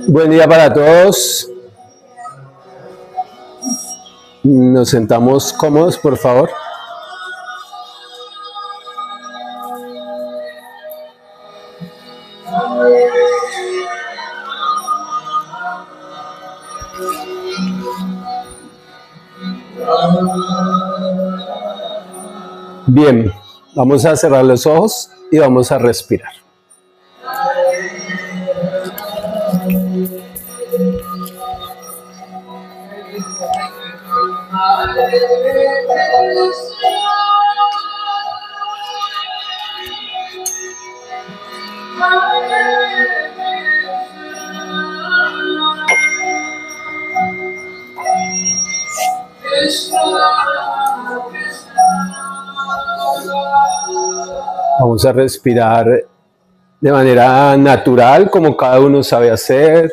Buen día para todos. Nos sentamos cómodos, por favor. Bien, vamos a cerrar los ojos y vamos a respirar. Vamos a respirar de manera natural, como cada uno sabe hacer.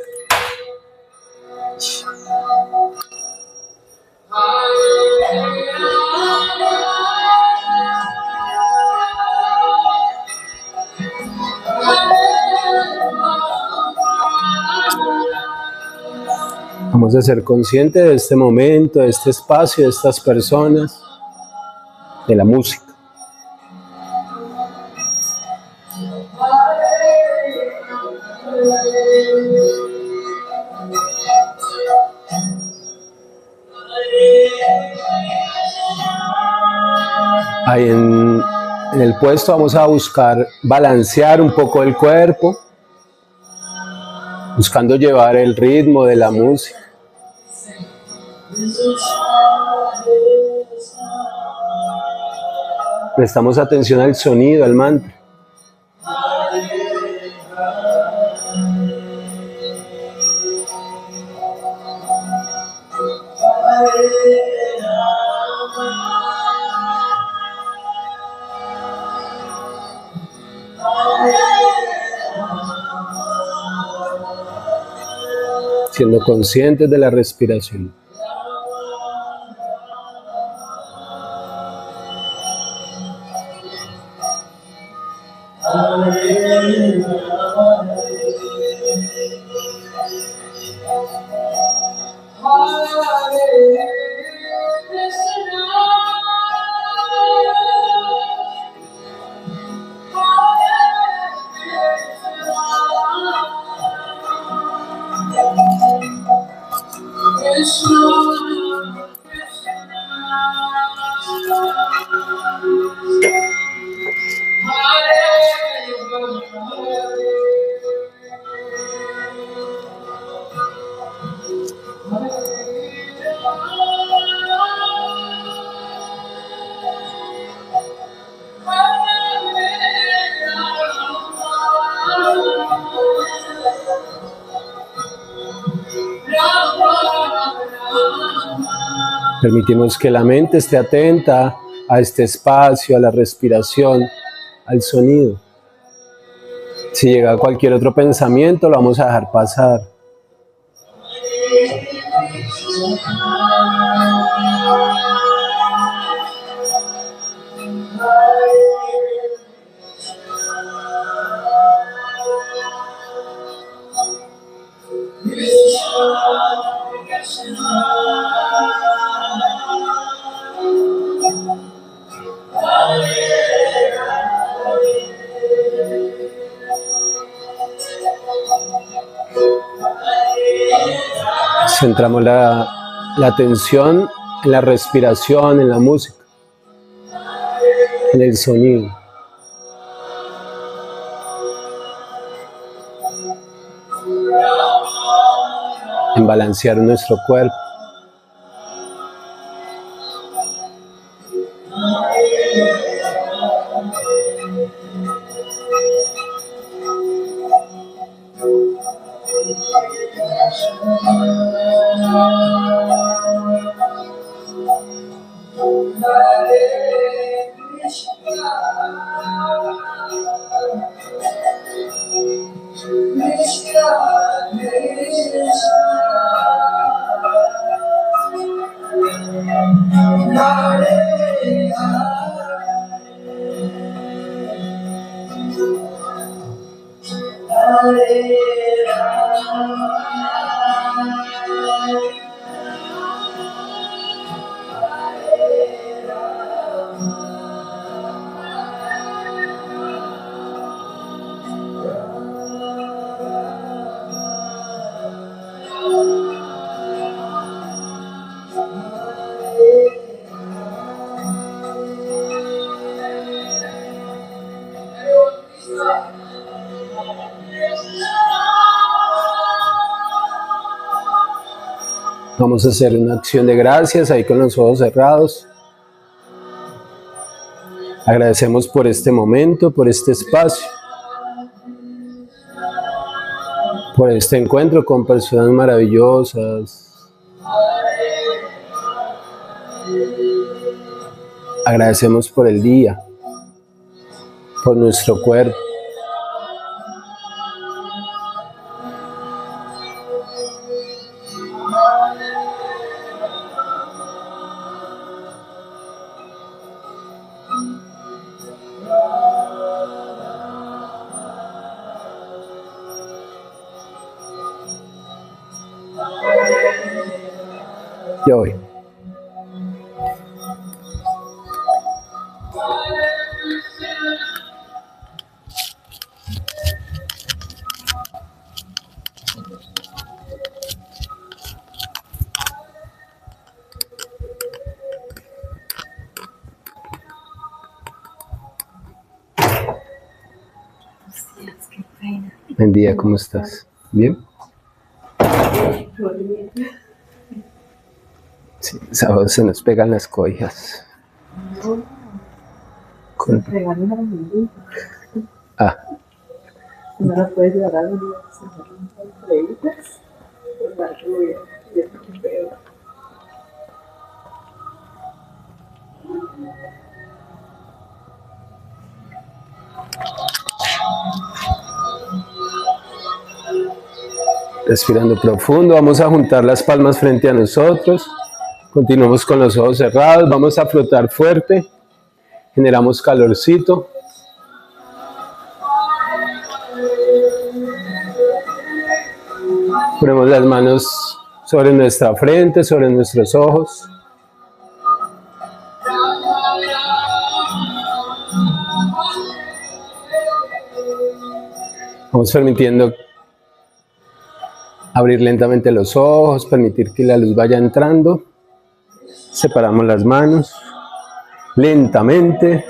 Vamos a ser conscientes de este momento, de este espacio, de estas personas, de la música. Ahí en el puesto vamos a buscar balancear un poco el cuerpo, buscando llevar el ritmo de la música. Prestamos atención al sonido, al mantra. Siendo conscientes de la respiración. Permitimos que la mente esté atenta a este espacio, a la respiración, al sonido. Si llega cualquier otro pensamiento, lo vamos a dejar pasar. Centramos la atención en la respiración, en la música, en el sonido. En balancear nuestro cuerpo. Vamos a hacer una acción de gracias ahí con los ojos cerrados. Agradecemos por este momento, por este espacio, por este encuentro con personas maravillosas. Agradecemos por el día, por nuestro cuerpo. Ya voy. Buen día, ¿cómo estás? ¿Bien? Sí, sábado se nos pegan las cobijas. Con... Ah. No la puedes llevar a la universidad con créditos, pues para que lo vean, y es muy feo. Respirando profundo, vamos a juntar las palmas frente a nosotros. Continuamos con los ojos cerrados, vamos a flotar fuerte. Generamos calorcito. Ponemos las manos sobre nuestra frente, sobre nuestros ojos. Vamos permitiendo abrir lentamente los ojos, permitir que la luz vaya entrando. Separamos las manos lentamente.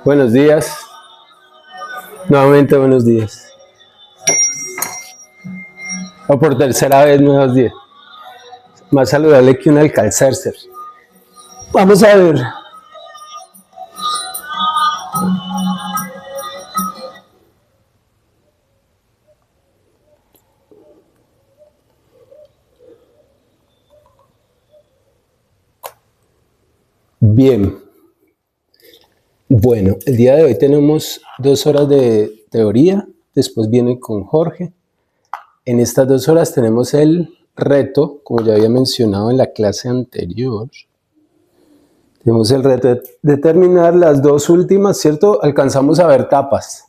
Buenos días. Nuevamente buenos días. O por tercera vez buenos días. Más saludable que un Alka-Seltzer. Vamos a ver. Bien. Bueno, el día de hoy tenemos 2 horas de teoría, después viene con Jorge. En estas 2 horas tenemos el reto, como ya había mencionado en la clase anterior. Tenemos el reto de terminar las 2 últimas, ¿cierto? Alcanzamos a ver tapas.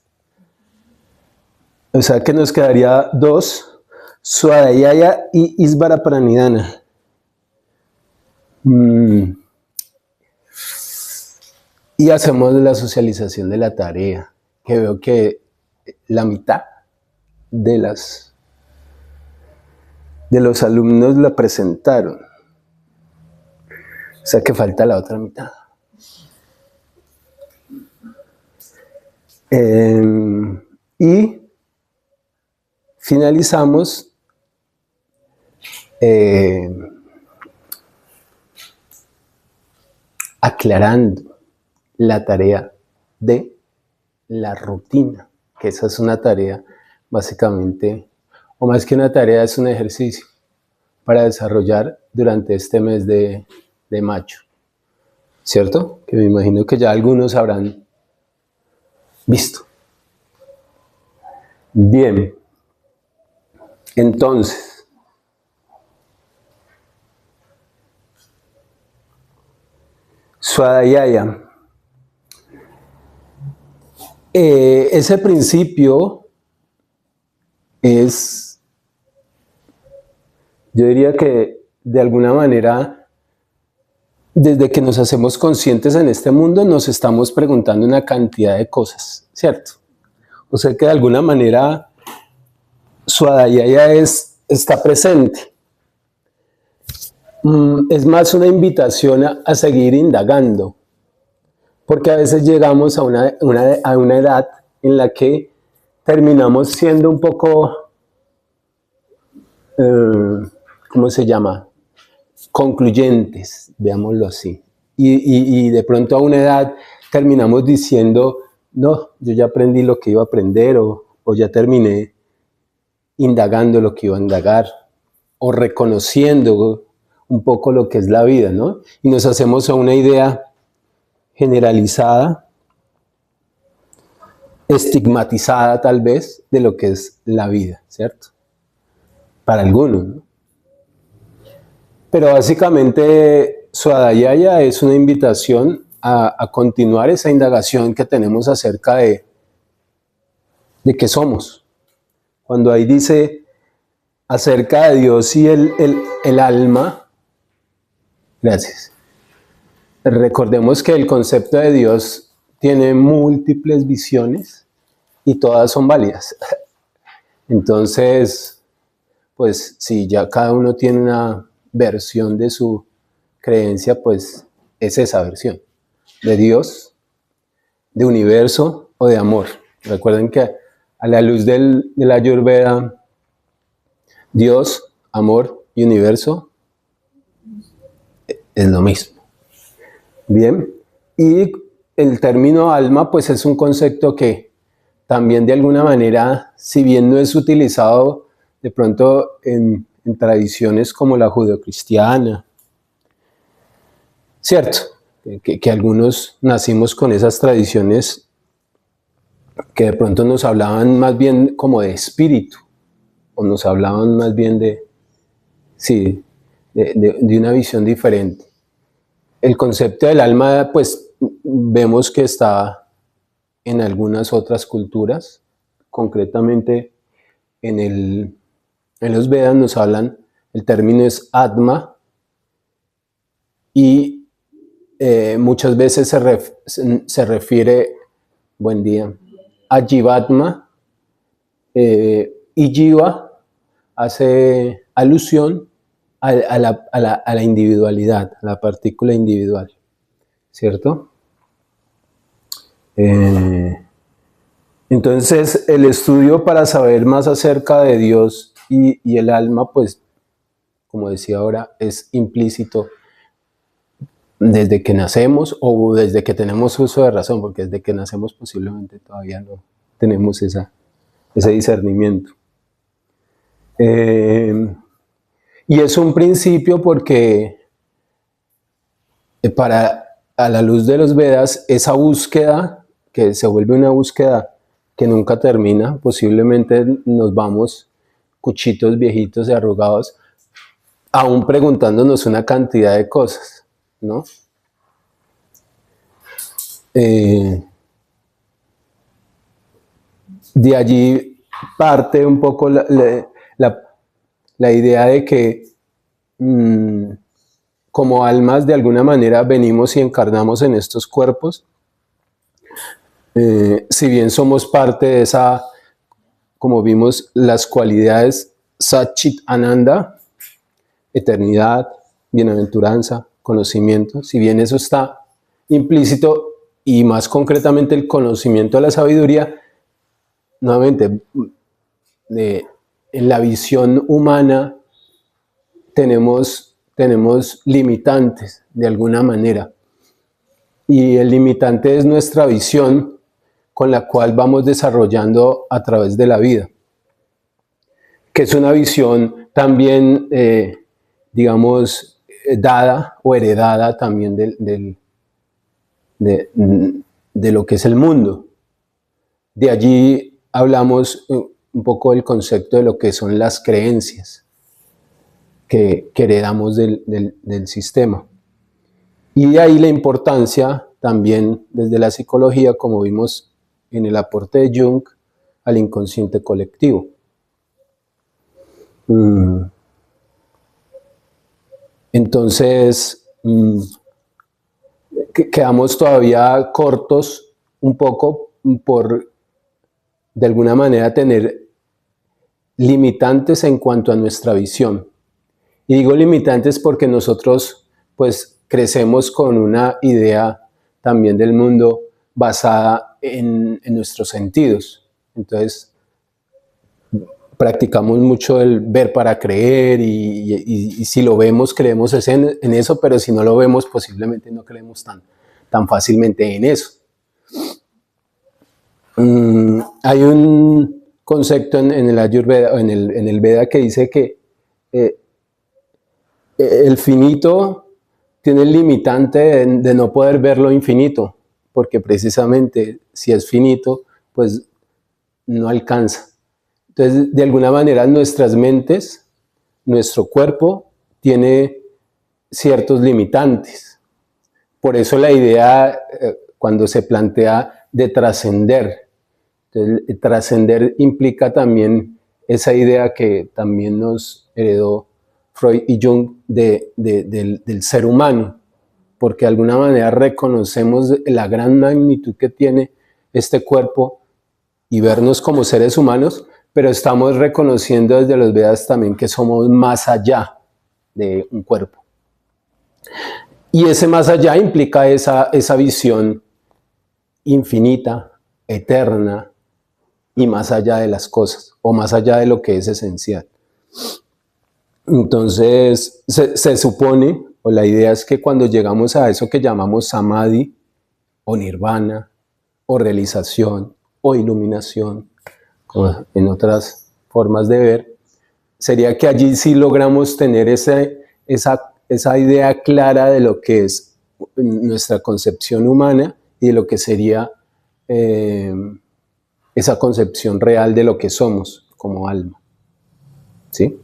O sea que nos quedaría 2, Swadhyaya y Isvara Pranidhana. Y hacemos la socialización de la tarea, que veo que la mitad de los alumnos la presentaron. O sea que falta la otra mitad. Y finalizamos aclarando la tarea de la rutina, que esa es una tarea básicamente, o más que una tarea, es un ejercicio para desarrollar durante este mes de mayo, ¿cierto? Que me imagino que ya algunos habrán visto. Bien, entonces, Swadhyaya. Ese principio es, yo diría que de alguna manera, desde que nos hacemos conscientes en este mundo, nos estamos preguntando una cantidad de cosas, ¿cierto? O sea que de alguna manera Swadhyaya está presente. Es más una invitación a seguir indagando, porque a veces llegamos a una edad en la que terminamos siendo un poco, ¿cómo se llama? Concluyentes, veámoslo así. Y de pronto a una edad terminamos diciendo, no, yo ya aprendí lo que iba a aprender, o ya terminé indagando lo que iba a indagar, o reconociendo un poco lo que es la vida, ¿no? Y nos hacemos a una idea generalizada, estigmatizada tal vez, de lo que es la vida, ¿cierto? Para algunos, ¿no? Pero básicamente Swadhyaya es una invitación a continuar esa indagación que tenemos acerca de qué somos. Cuando ahí dice acerca de Dios y el alma, gracias. Recordemos que el concepto de Dios tiene múltiples visiones y todas son válidas. Entonces, pues si ya cada uno tiene una versión de su creencia, pues es esa versión de Dios, de universo o de amor. Recuerden que a la luz de la Ayurveda, Dios, amor y universo es lo mismo. Bien, y el término alma pues es un concepto que también de alguna manera, si bien no es utilizado de pronto en tradiciones como la judeocristiana, cierto, que algunos nacimos con esas tradiciones que de pronto nos hablaban más bien como de espíritu, o nos hablaban más bien de una visión diferente. El concepto del alma, pues vemos que está en algunas otras culturas, concretamente en los Vedas nos hablan, el término es Atma, y muchas veces se refiere, buen día, a Jivatma, y Jiva hace alusión a la individualidad, a la partícula individual, ¿cierto? Entonces, el estudio para saber más acerca de Dios y el alma, pues, como decía ahora, es implícito desde que nacemos o desde que tenemos uso de razón, porque desde que nacemos posiblemente todavía no tenemos ese discernimiento. Y es un principio porque a la luz de los Vedas, esa búsqueda, que se vuelve una búsqueda que nunca termina, posiblemente nos vamos cuchitos viejitos y arrugados, aún preguntándonos una cantidad de cosas, ¿no? De allí parte un poco la idea de que como almas de alguna manera venimos y encarnamos en estos cuerpos, si bien somos parte de esa, como vimos, las cualidades Satchit Ananda, eternidad, bienaventuranza, conocimiento, si bien eso está implícito, y más concretamente el conocimiento de la sabiduría, nuevamente, en la visión humana tenemos limitantes de alguna manera, y el limitante es nuestra visión con la cual vamos desarrollando a través de la vida, que es una visión también, digamos, dada o heredada también de lo que es el mundo. De allí hablamos un poco del concepto de lo que son las creencias que heredamos del sistema. Y de ahí la importancia también desde la psicología, como vimos en el aporte de Jung, al inconsciente colectivo. Entonces, quedamos todavía cortos un poco por, de alguna manera, tener limitantes en cuanto a nuestra visión. Y digo limitantes porque nosotros, pues, crecemos con una idea también del mundo basada en nuestros sentidos. Entonces, practicamos mucho el ver para creer y si lo vemos, creemos en eso, pero si no lo vemos, posiblemente no creemos tan fácilmente en eso. Hay un concepto en el Ayurveda, en el Veda, que dice que el finito tiene el limitante de no poder ver lo infinito, porque precisamente si es finito, pues no alcanza. Entonces, de alguna manera, nuestras mentes, nuestro cuerpo, tiene ciertos limitantes. Por eso la idea, cuando se plantea de trascender, trascender implica también esa idea que también nos heredó Freud y Jung del ser humano, porque de alguna manera reconocemos la gran magnitud que tiene este cuerpo y vernos como seres humanos, pero estamos reconociendo desde los Vedas también que somos más allá de un cuerpo. Y ese más allá implica esa visión infinita, eterna y más allá de las cosas, o más allá de lo que es esencial. Entonces, se supone, o la idea es que cuando llegamos a eso que llamamos samadhi, o nirvana, o realización, o iluminación, como en otras formas de ver, sería que allí sí logramos tener esa idea clara de lo que es nuestra concepción humana y de lo que sería esa concepción real de lo que somos como alma. ¿Sí?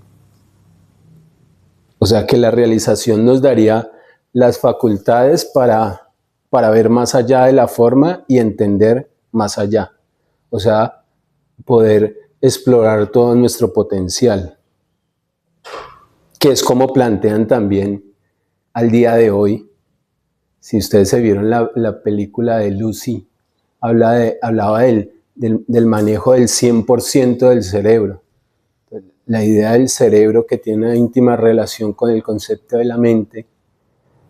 O sea que la realización nos daría las facultades para ver más allá de la forma y entender más allá. O sea, poder explorar todo nuestro potencial, que es como plantean también al día de hoy. Si ustedes se vieron la película de Lucy, hablaba del manejo del 100% del cerebro. La idea del cerebro, que tiene una íntima relación con el concepto de la mente,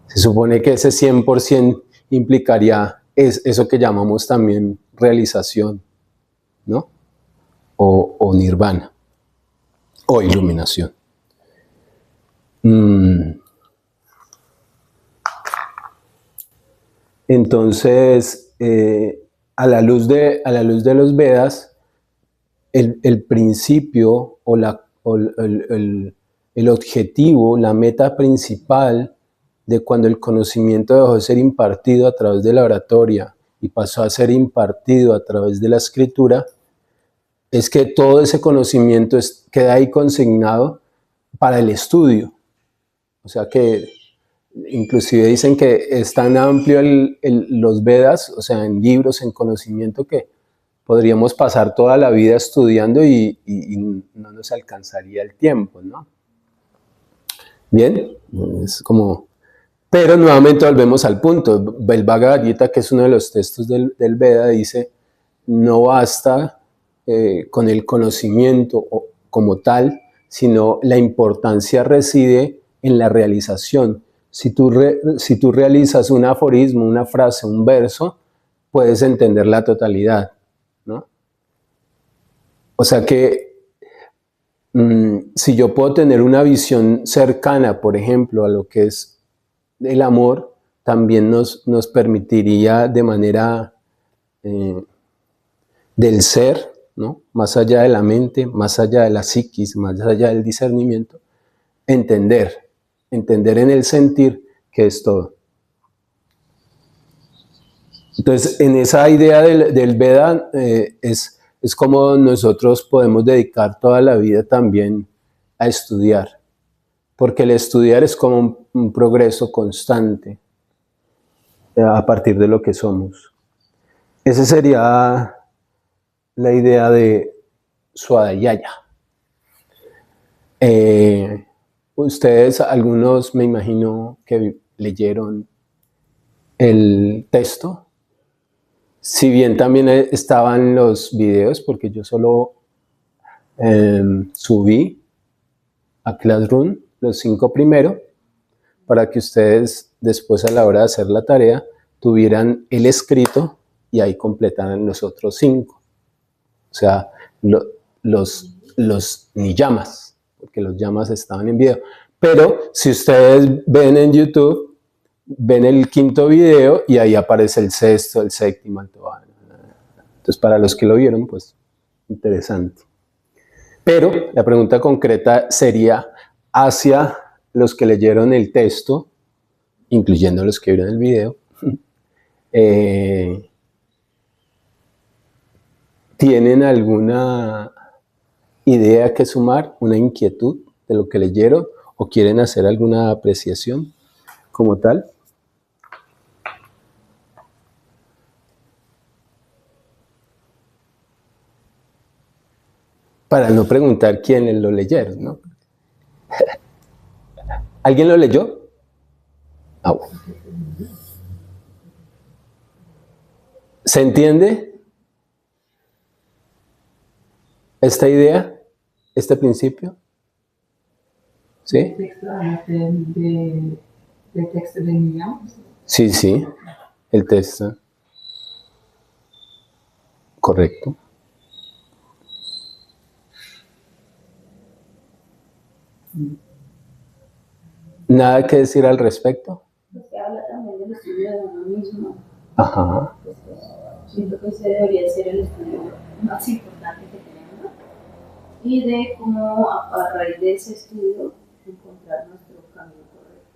se supone que ese 100% implicaría eso que llamamos también realización, ¿no? O nirvana, o iluminación. Entonces, a la luz de los Vedas, el principio o el objetivo, la meta principal de cuando el conocimiento dejó de ser impartido a través de la oratoria y pasó a ser impartido a través de la escritura, es que todo ese conocimiento queda ahí consignado para el estudio. O sea que inclusive dicen que es tan amplio los Vedas, o sea, en libros, en conocimiento, que podríamos pasar toda la vida estudiando y no nos alcanzaría el tiempo, ¿no? Bien, es como... Pero nuevamente volvemos al punto. El Bhagavad Gita, que es uno de los textos del Veda, dice, no basta con el conocimiento como tal, sino la importancia reside en la realización. Si tú realizas un aforismo, una frase, un verso, puedes entender la totalidad, ¿no? O sea que si yo puedo tener una visión cercana, por ejemplo, a lo que es el amor, también nos permitiría de manera del ser, ¿no? Más allá de la mente, más allá de la psiquis, más allá del discernimiento, entender en el sentir que es todo. Entonces, en esa idea del Veda es como nosotros podemos dedicar toda la vida también a estudiar, porque el estudiar es como un progreso constante. a partir de lo que somos. Esa sería la idea de Swadhyaya. Ustedes, algunos me imagino que leyeron el texto. Si bien también estaban los videos, porque yo solo subí a Classroom los 5 primeros, para que ustedes después a la hora de hacer la tarea tuvieran el escrito y ahí completaran los otros 5. O sea, los niyamas, porque los yamas estaban en video. Pero si ustedes ven en YouTube, ven el 5.º video y ahí aparece el 6.º, el 7.º, el 8.º. Entonces, para los que lo vieron, pues, interesante. Pero la pregunta concreta sería hacia los que leyeron el texto, incluyendo los que vieron el video, ¿tienen alguna idea que sumar, una inquietud de lo que leyeron o quieren hacer alguna apreciación como tal? Para no preguntar quiénes lo leyeron, ¿no? ¿Alguien lo leyó? Ah, bueno. ¿Se entiende esta idea, este principio? ¿Sí? ¿El texto de niños? Sí, sí, el texto. Correcto. ¿Nada que decir al respecto? Se habla también del estudio de uno mismo. Ajá. Siento que ese debería ser el estudio más importante que tenemos y de cómo a raíz de ese estudio encontrar nuestro camino correcto.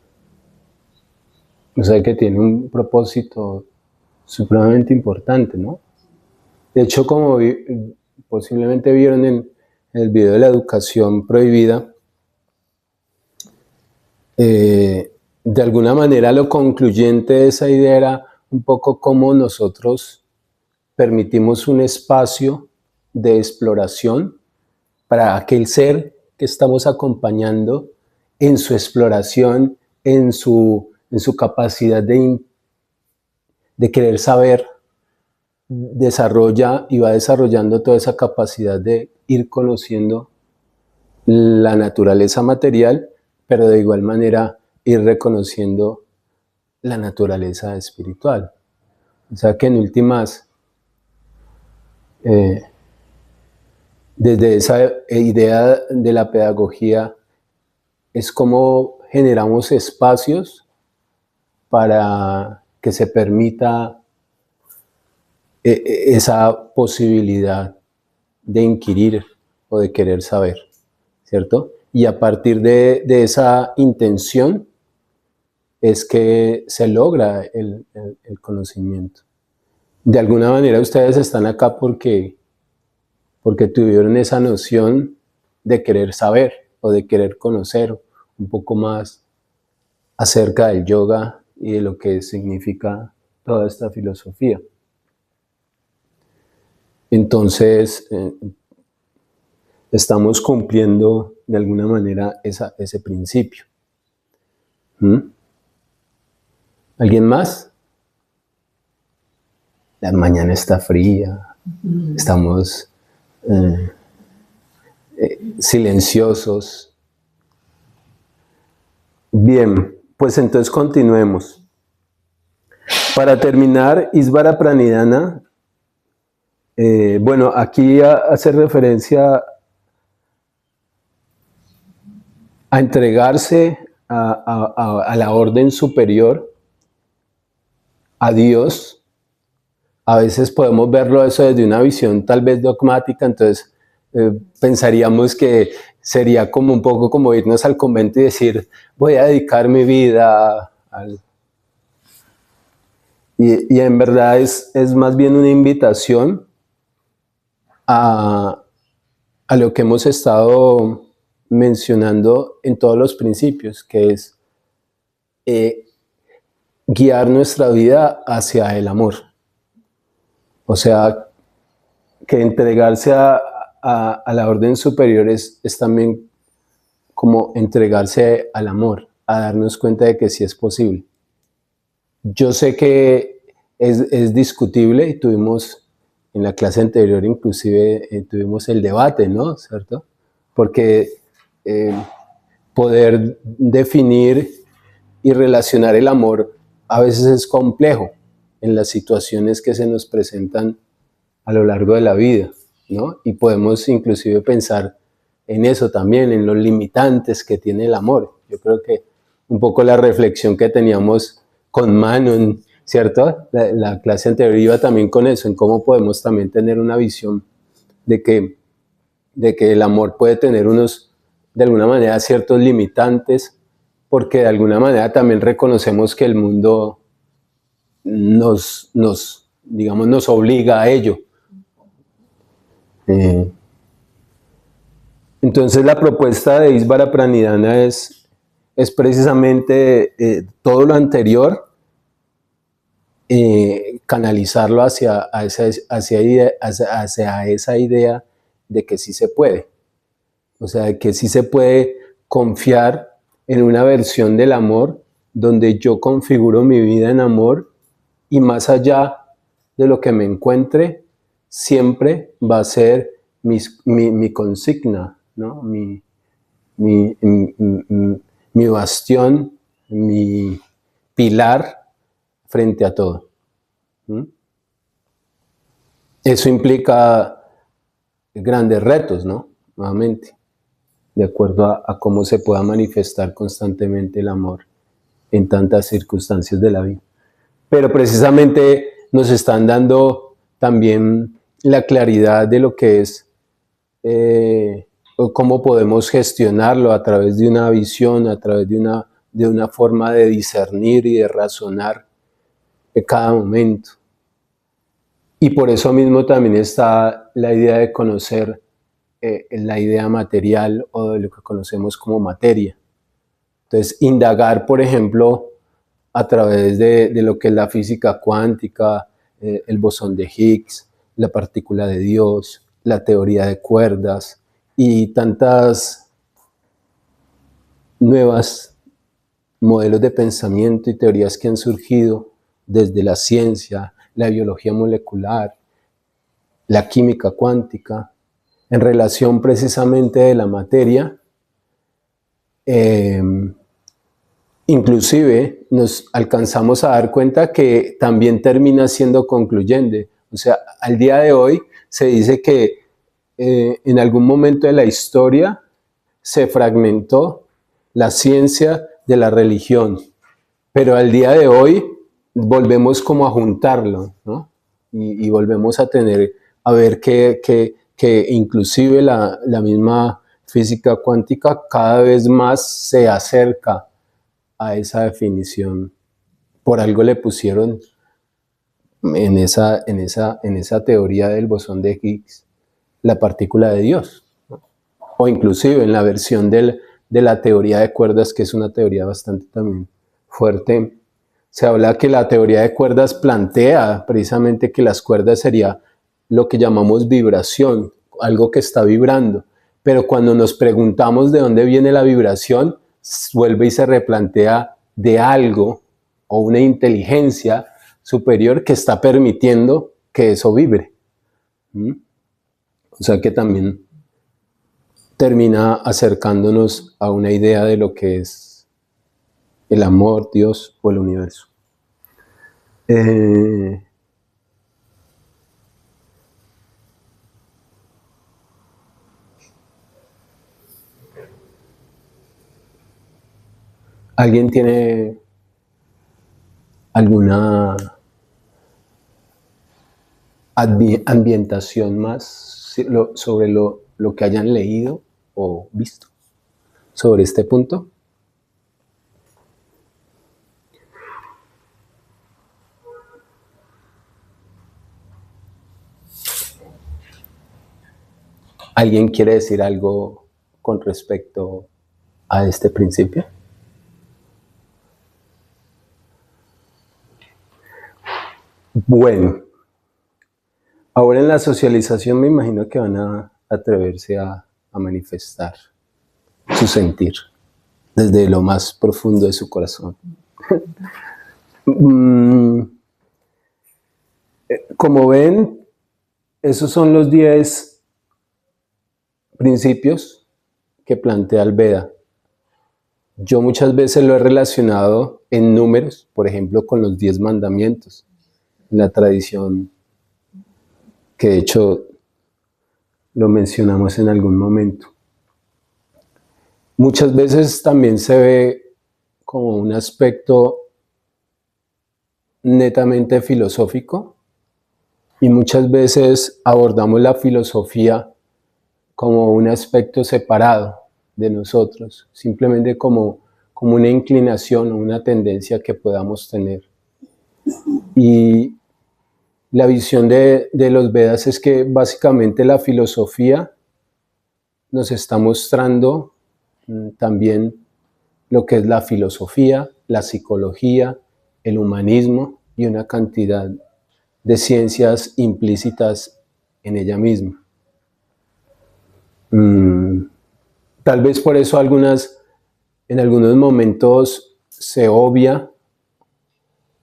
O sea que tiene un propósito supremamente importante, ¿no? De hecho, como posiblemente vieron en el video de la educación prohibida, de alguna manera lo concluyente de esa idea era un poco cómo nosotros permitimos un espacio de exploración para aquel ser que estamos acompañando en su exploración, en su capacidad de querer saber, desarrolla y va desarrollando toda esa capacidad de ir conociendo la naturaleza material, pero de igual manera ir reconociendo la naturaleza espiritual. O sea que en últimas, desde esa idea de la pedagogía, es como generamos espacios para que se permita esa posibilidad de inquirir o de querer saber, ¿cierto? Y a partir de esa intención es que se logra el conocimiento. De alguna manera ustedes están acá porque tuvieron esa noción de querer saber o de querer conocer un poco más acerca del yoga y de lo que significa toda esta filosofía. Entonces, estamos cumpliendo de alguna manera ese principio. ¿Alguien más? La mañana está fría, estamos silenciosos. Bien, pues entonces continuemos. Para terminar, Isvara Pranidhana, bueno, aquí hace referencia a entregarse a la orden superior, a Dios. A veces podemos verlo eso desde una visión tal vez dogmática, entonces pensaríamos que sería como un poco como irnos al convento y decir, voy a dedicar mi vida al... Y en verdad es más bien una invitación a lo que hemos estado mencionando en todos los principios, que es guiar nuestra vida hacia el amor. O sea, que entregarse a la orden superior es también como entregarse al amor, a darnos cuenta de que sí es posible. Yo sé que es discutible y tuvimos en la clase anterior inclusive tuvimos el debate, ¿no? ¿Cierto? Porque poder definir y relacionar el amor a veces es complejo en las situaciones que se nos presentan a lo largo de la vida, ¿no? Y podemos inclusive pensar en eso también, en los limitantes que tiene el amor. Yo creo que un poco la reflexión que teníamos con Manon, ¿cierto? La clase anterior iba también con eso, en cómo podemos también tener una visión de que el amor puede tener unos, de alguna manera, ciertos limitantes, porque de alguna manera también reconocemos que el mundo digamos, nos obliga a ello. Entonces la propuesta de Isvara Pranidhana es precisamente todo lo anterior, canalizarlo hacia esa idea de que sí se puede. O sea, de que sí se puede confiar en una versión del amor donde yo configuro mi vida en amor y más allá de lo que me encuentre, siempre va a ser mi consigna, ¿no? Mi bastión, mi pilar frente a todo. ¿Mm? Eso implica grandes retos, ¿no? Nuevamente, de acuerdo a cómo se pueda manifestar constantemente el amor en tantas circunstancias de la vida. Pero precisamente nos están dando también la claridad de lo que es cómo podemos gestionarlo a través de una visión, a través de una forma de discernir y de razonar en cada momento. Y por eso mismo también está la idea de conocer la idea material o de lo que conocemos como materia. Entonces, indagar, por ejemplo, a través de lo que es la física cuántica, el bosón de Higgs, la partícula de Dios, la teoría de cuerdas y tantas nuevas modelos de pensamiento y teorías que han surgido desde la ciencia, la biología molecular, la química cuántica, en relación precisamente de la materia, inclusive nos alcanzamos a dar cuenta que también termina siendo concluyente. O sea, al día de hoy se dice que en algún momento de la historia se fragmentó la ciencia de la religión, pero al día de hoy volvemos como a juntarlo, ¿no? Y volvemos a ver que inclusive la misma física cuántica cada vez más se acerca a esa definición. Por algo le pusieron en esa teoría del bosón de Higgs la partícula de Dios, ¿no? O inclusive en la versión de la teoría de cuerdas, que es una teoría bastante también fuerte, se habla que la teoría de cuerdas plantea precisamente que las cuerdas sería lo que llamamos vibración, algo que está vibrando, pero cuando nos preguntamos de dónde viene la vibración, vuelve y se replantea de algo o una inteligencia superior que está permitiendo que eso vibre. O sea que también termina acercándonos a una idea de lo que es el amor, Dios o el universo. ¿Alguien tiene alguna ambientación más sobre lo que hayan leído o visto sobre este punto? ¿Alguien quiere decir algo con respecto a este principio? Bueno, ahora en la socialización me imagino que van a atreverse a manifestar su sentir desde lo más profundo de su corazón. Como ven, esos son los 10 principios que plantea el Veda. Yo muchas veces lo he relacionado en números, por ejemplo, con los 10 mandamientos, en la tradición que de hecho lo mencionamos en algún momento. Muchas veces también se ve como un aspecto netamente filosófico y muchas veces abordamos la filosofía como un aspecto separado de nosotros, simplemente como una inclinación o una tendencia que podamos tener. Y la visión de los Vedas es que básicamente la filosofía nos está mostrando también lo que es la filosofía, la psicología, el humanismo y una cantidad de ciencias implícitas en ella misma. Tal vez por eso en algunos momentos se obvia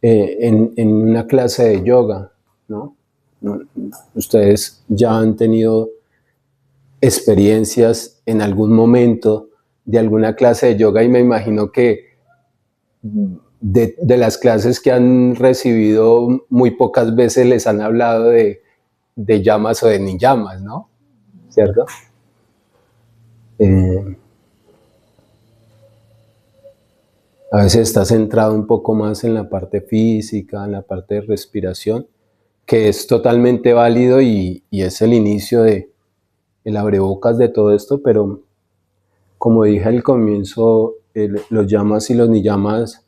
en una clase de yoga, ¿no? Ustedes ya han tenido experiencias en algún momento de alguna clase de yoga y me imagino que de las clases que han recibido muy pocas veces les han hablado de llamas o de niyamas, ¿no? ¿Cierto? A veces está centrado un poco más en la parte física, en la parte de respiración, que es totalmente válido y es el inicio de el abrebocas de todo esto, pero como dije al comienzo, los yamas y los niyamas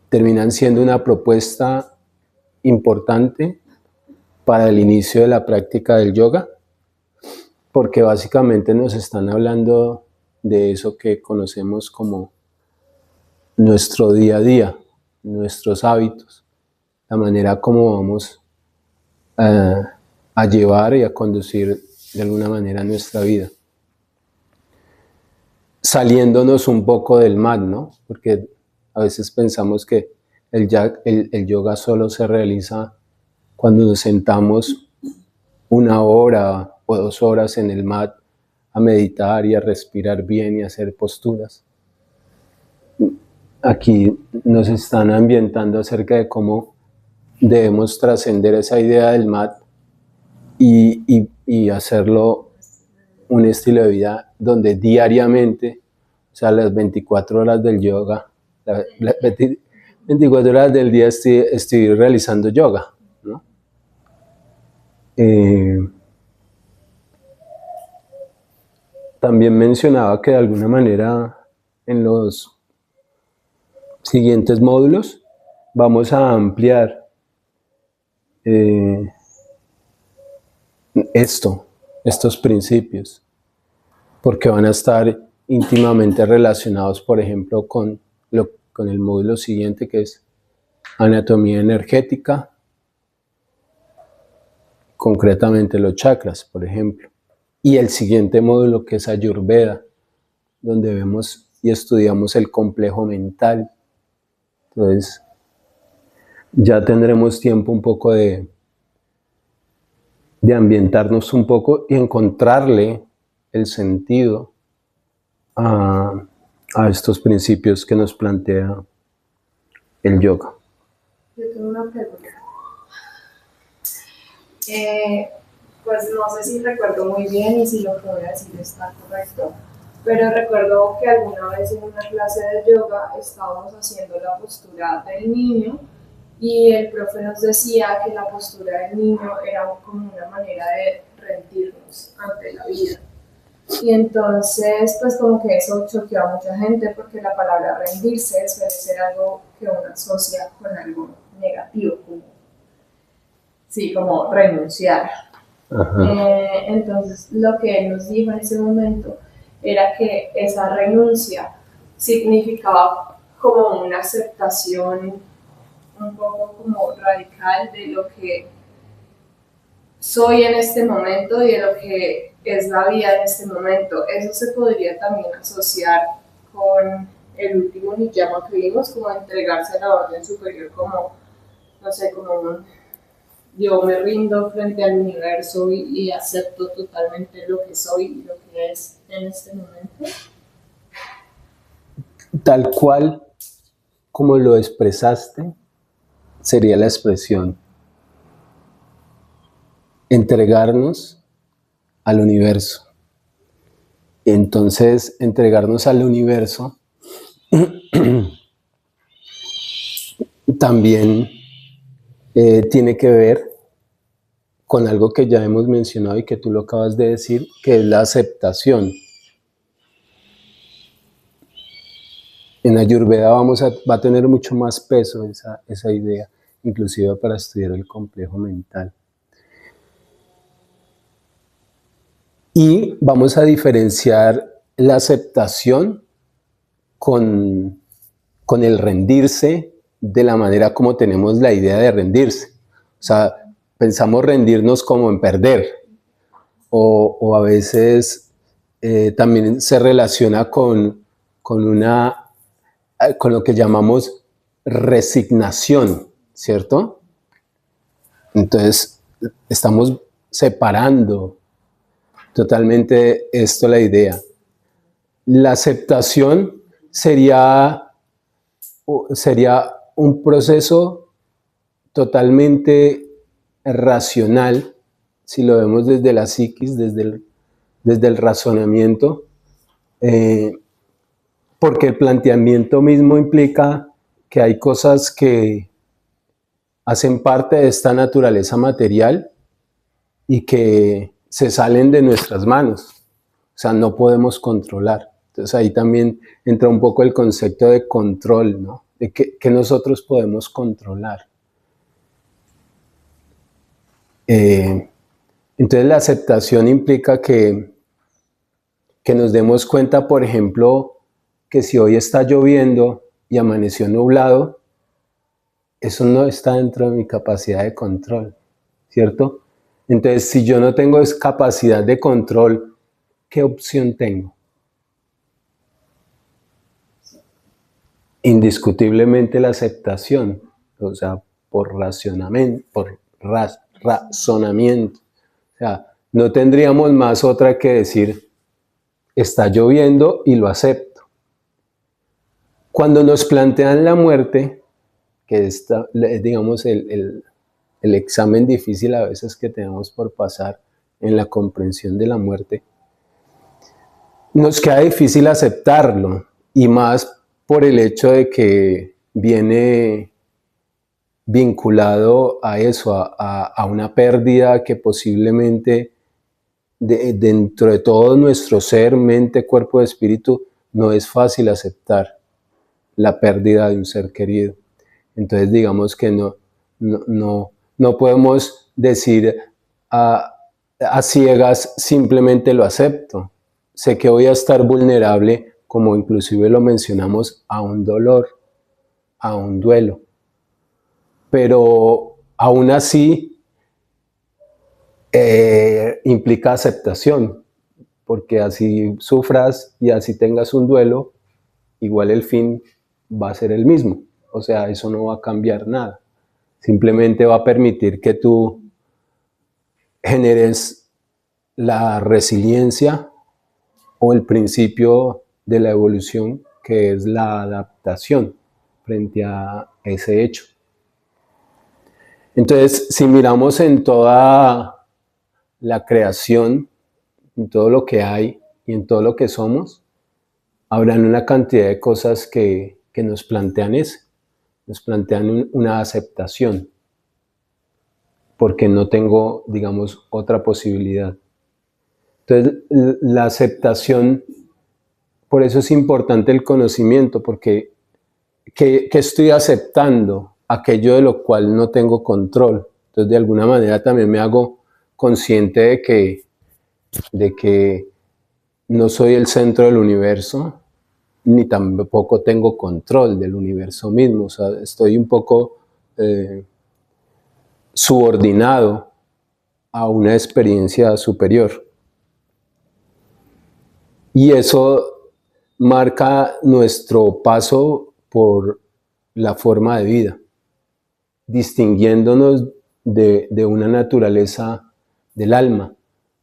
terminan siendo una propuesta importante para el inicio de la práctica del yoga, porque básicamente nos están hablando de eso que conocemos como nuestro día a día, nuestros hábitos, la manera como vamos a llevar y a conducir de alguna manera nuestra vida. Saliéndonos un poco del mat, ¿no? Porque a veces pensamos que el yoga solo se realiza cuando nos sentamos 1 hora o 2 horas en el mat a meditar y a respirar bien y a hacer posturas. Aquí nos están ambientando acerca de cómo debemos trascender esa idea del mat y hacerlo un estilo de vida donde diariamente, o sea, las 24 horas del yoga, las 24 horas del día estoy realizando yoga, ¿no? También mencionaba que de alguna manera en los siguientes módulos vamos a ampliar estos principios, porque van a estar íntimamente relacionados, por ejemplo, con el módulo siguiente, que es anatomía energética, concretamente los chakras, por ejemplo, y el siguiente módulo, que es Ayurveda, donde vemos y estudiamos el complejo mental. Entonces, ya tendremos tiempo un poco de ambientarnos un poco y encontrarle el sentido a estos principios que nos plantea el yoga. Yo tengo una pregunta. Pues no sé si recuerdo muy bien y si lo que voy a decir está correcto, pero recuerdo que alguna vez en una clase de yoga estábamos haciendo la postura del niño y el profe nos decía que la postura del niño era como una manera de rendirnos ante la vida. Y entonces, pues como que eso choqueó a mucha gente porque la palabra rendirse suele ser algo que uno asocia con algo negativo, como renunciar. Entonces, lo que él nos dijo en ese momento era que esa renuncia significaba como una aceptación un poco como radical de lo que soy en este momento y de lo que es la vida en este momento. Eso se podría también asociar con el último niyama que vimos, como entregarse a la orden superior, como, no sé, como un yo me rindo frente al universo y acepto totalmente lo que soy y lo que es en este momento. Tal cual como lo expresaste, sería la expresión. Entregarnos al universo. Entonces, entregarnos al universo también tiene que ver con algo que ya hemos mencionado y que tú lo acabas de decir, que es la aceptación. En Ayurveda va a tener mucho más peso esa idea, inclusive para estudiar el complejo mental. Y vamos a diferenciar la aceptación con el rendirse de la manera como tenemos la idea de rendirse. O sea, pensamos rendirnos como en perder, o a veces también se relaciona con lo que llamamos resignación, ¿cierto? Entonces, estamos separando totalmente esto, la idea. La aceptación sería un proceso totalmente racional, si lo vemos desde la psiquis, desde el razonamiento, porque el planteamiento mismo implica que hay cosas que hacen parte de esta naturaleza material y que se salen de nuestras manos, o sea, no podemos controlar. Entonces ahí también entra un poco el concepto de control, ¿no? De que nosotros podemos controlar. Entonces la aceptación implica que nos demos cuenta, por ejemplo, que si hoy está lloviendo y amaneció nublado, eso no está dentro de mi capacidad de control, ¿cierto? Entonces, si yo no tengo capacidad de control, ¿qué opción tengo? Indiscutiblemente la aceptación, o sea, por razonamiento. O sea, no tendríamos más otra que decir, está lloviendo y lo acepto. Cuando nos plantean la muerte, que es, digamos, el examen difícil a veces que tenemos por pasar en la comprensión de la muerte, nos queda difícil aceptarlo, y más por el hecho de que viene vinculado a eso, a una pérdida que posiblemente dentro de todo nuestro ser, mente, cuerpo y espíritu, no es fácil aceptar la pérdida de un ser querido. Entonces digamos que no podemos decir a ciegas simplemente lo acepto. Sé que voy a estar vulnerable, como inclusive lo mencionamos, a un dolor, a un duelo. Pero aún así implica aceptación, porque así sufras y así tengas un duelo, igual el fin va a ser el mismo. O sea, eso no va a cambiar nada. Simplemente va a permitir que tú generes la resiliencia o el principio de la evolución, que es la adaptación frente a ese hecho. Entonces, si miramos en toda la creación, en todo lo que hay y en todo lo que somos, habrán una cantidad de cosas que nos plantean eso. Nos plantean una aceptación, porque no tengo, digamos, otra posibilidad. Entonces, la aceptación, por eso es importante el conocimiento, porque ¿qué estoy aceptando? Aquello de lo cual no tengo control. Entonces, de alguna manera también me hago consciente de que no soy el centro del universo, ni tampoco tengo control del universo mismo. O sea, estoy un poco subordinado a una experiencia superior. Y eso marca nuestro paso por la forma de vida, distinguiéndonos de una naturaleza del alma,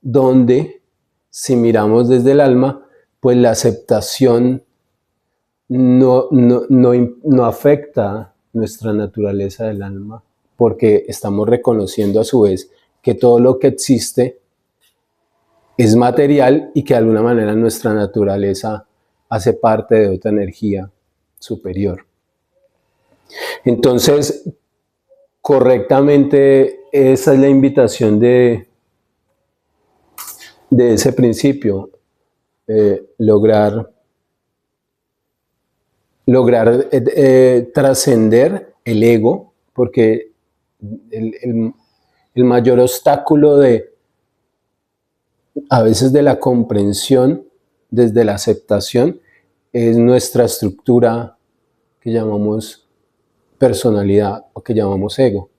donde si miramos desde el alma, pues la aceptación no afecta nuestra naturaleza del alma, porque estamos reconociendo a su vez que todo lo que existe es material y que de alguna manera nuestra naturaleza hace parte de otra energía superior. Entonces, correctamente, esa es la invitación de ese principio, lograr trascender el ego, porque el mayor obstáculo a veces de la comprensión desde la aceptación es nuestra estructura que llamamos personalidad o que llamamos ego.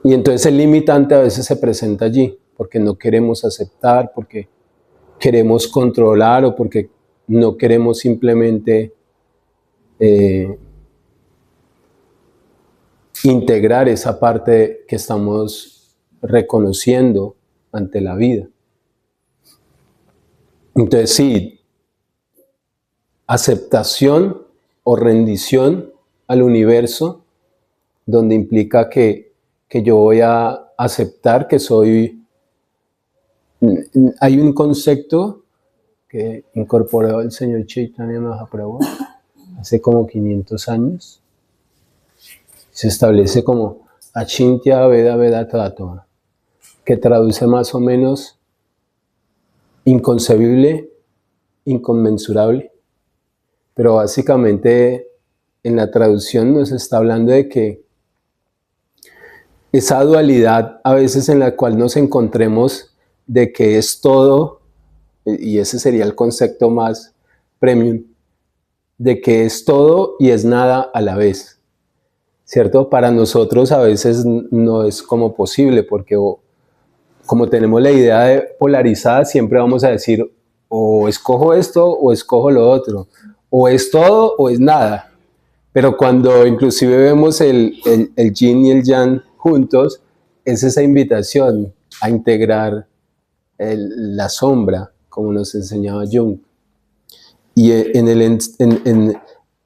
Y entonces el limitante a veces se presenta allí, porque no queremos aceptar, porque queremos controlar o porque no queremos simplemente integrar esa parte que estamos reconociendo ante la vida. Entonces sí, aceptación o rendición al universo, donde implica que yo voy a aceptar que soy... Hay un concepto que incorporó el señor Chaitanya Mahaprabhu hace como 500 años. Se establece como Achintya Veda Veda Tattva, que traduce más o menos inconcebible, inconmensurable, pero básicamente en la traducción nos está hablando de que esa dualidad a veces en la cual nos encontremos de que es todo, y ese sería el concepto más premium, de que es todo y es nada a la vez, ¿cierto? Para nosotros a veces no es como posible, porque como tenemos la idea de polarizada, siempre vamos a decir o escojo esto o escojo lo otro, o es todo o es nada. Pero cuando inclusive vemos el yin y el yang juntos, es esa invitación a integrar la sombra, como nos enseñaba Jung. Y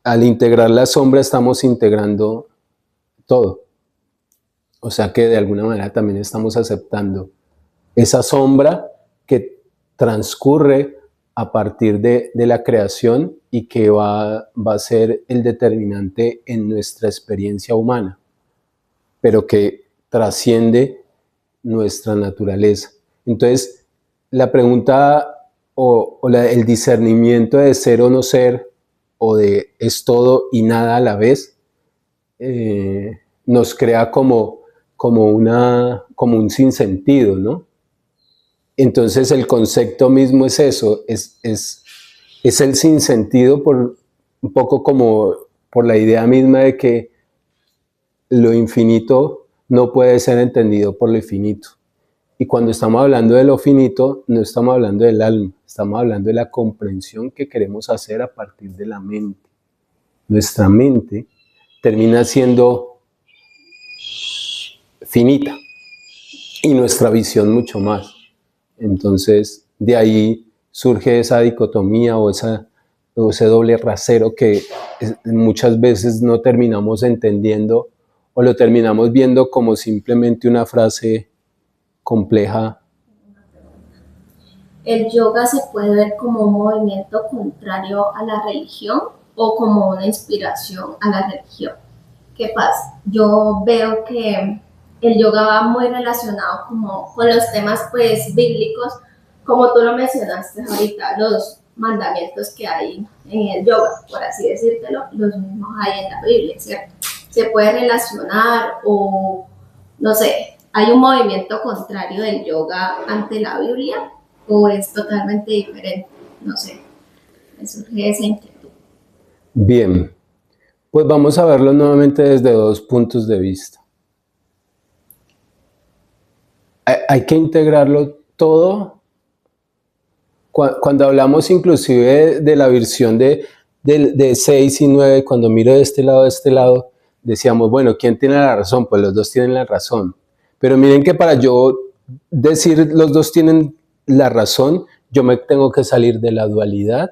al integrar la sombra estamos integrando todo. O sea que de alguna manera también estamos aceptando esa sombra que transcurre a partir de la creación y que va a ser el determinante en nuestra experiencia humana, pero que trasciende nuestra naturaleza. Entonces, la pregunta el discernimiento de ser o no ser, o de es todo y nada a la vez, nos crea como un sinsentido, ¿no? Entonces el concepto mismo es eso, es el sinsentido un poco como por la idea misma de que lo infinito no puede ser entendido por lo finito. Y cuando estamos hablando de lo finito, no estamos hablando del alma, estamos hablando de la comprensión que queremos hacer a partir de la mente. Nuestra mente termina siendo finita y nuestra visión mucho más. Entonces, de ahí surge esa dicotomía o ese doble rasero que muchas veces no terminamos entendiendo o lo terminamos viendo como simplemente una frase compleja. ¿El yoga se puede ver como un movimiento contrario a la religión o como una inspiración a la religión? ¿Qué pasa? Yo veo que el yoga va muy relacionado como con los temas pues bíblicos, como tú lo mencionaste ahorita, los mandamientos que hay en el yoga, por así decírtelo, los mismos hay en la Biblia, ¿cierto? Se puede relacionar o, no sé, ¿hay un movimiento contrario del yoga ante la Biblia o es totalmente diferente? No sé, me surge esa inquietud. Bien, Pues vamos a verlo nuevamente desde dos puntos de vista. Hay que integrarlo todo. Cuando hablamos inclusive de la versión de 6 y 9, cuando miro de este lado, decíamos, bueno, ¿quién tiene la razón? Pues los dos tienen la razón. Pero miren que para yo decir los dos tienen la razón, yo me tengo que salir de la dualidad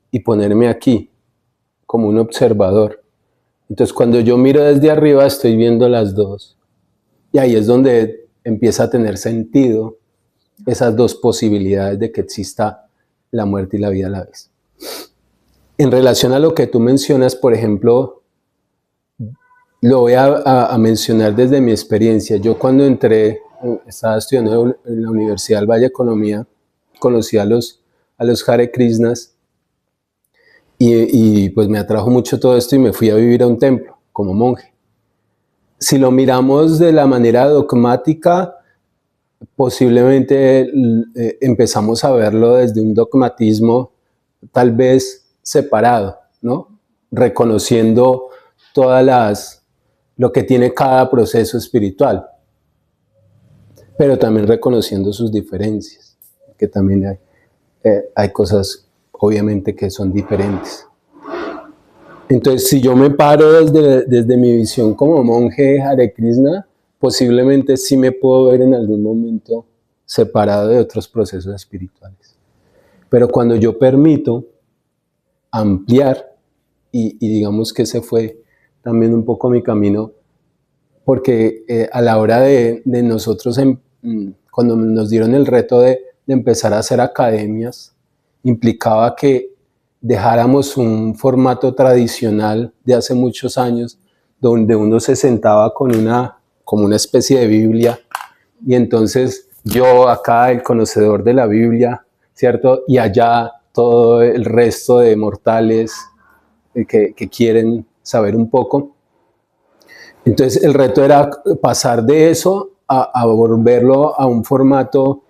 y ponerme aquí, como un observador. Entonces, cuando yo miro desde arriba, estoy viendo las dos. Y ahí es donde empieza a tener sentido esas dos posibilidades de que exista la muerte y la vida a la vez. En relación a lo que tú mencionas, por ejemplo, lo voy a mencionar desde mi experiencia. Yo cuando estaba estudiando en la Universidad del Valle de Economía, conocí a los Hare Krishnas y pues me atrajo mucho todo esto y me fui a vivir a un templo como monje. Si lo miramos de la manera dogmática, posiblemente empezamos a verlo desde un dogmatismo tal vez separado, ¿no? Reconociendo lo que tiene cada proceso espiritual, pero también reconociendo sus diferencias, que también hay cosas obviamente que son diferentes. Entonces, si yo me paro desde mi visión como monje Hare Krishna, posiblemente sí me puedo ver en algún momento separado de otros procesos espirituales. Pero cuando yo permito ampliar, y digamos que ese fue también un poco mi camino, porque a la hora de nosotros, cuando nos dieron el reto de empezar a hacer academias, implicaba que dejáramos un formato tradicional de hace muchos años, donde uno se sentaba como una especie de Biblia, y entonces yo acá el conocedor de la Biblia, ¿cierto? Y allá todo el resto de mortales que quieren saber un poco. Entonces el reto era pasar de eso a volverlo a un formato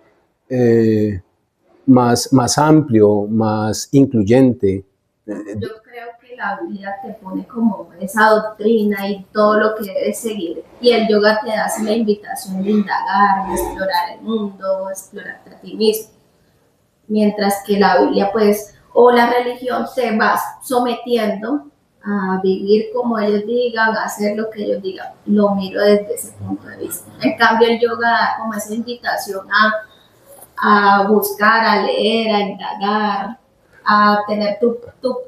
más amplio, más incluyente. Yo creo que la Biblia te pone como esa doctrina y todo lo que debes seguir. Y el yoga te hace la invitación de indagar, de explorar el mundo, explorarte a ti mismo. Mientras que la Biblia, pues, o la religión te va sometiendo a vivir como ellos digan, a hacer lo que ellos digan. Lo miro desde ese punto de vista. En cambio, el yoga da como esa invitación a buscar, a leer, a indagar, a tener tu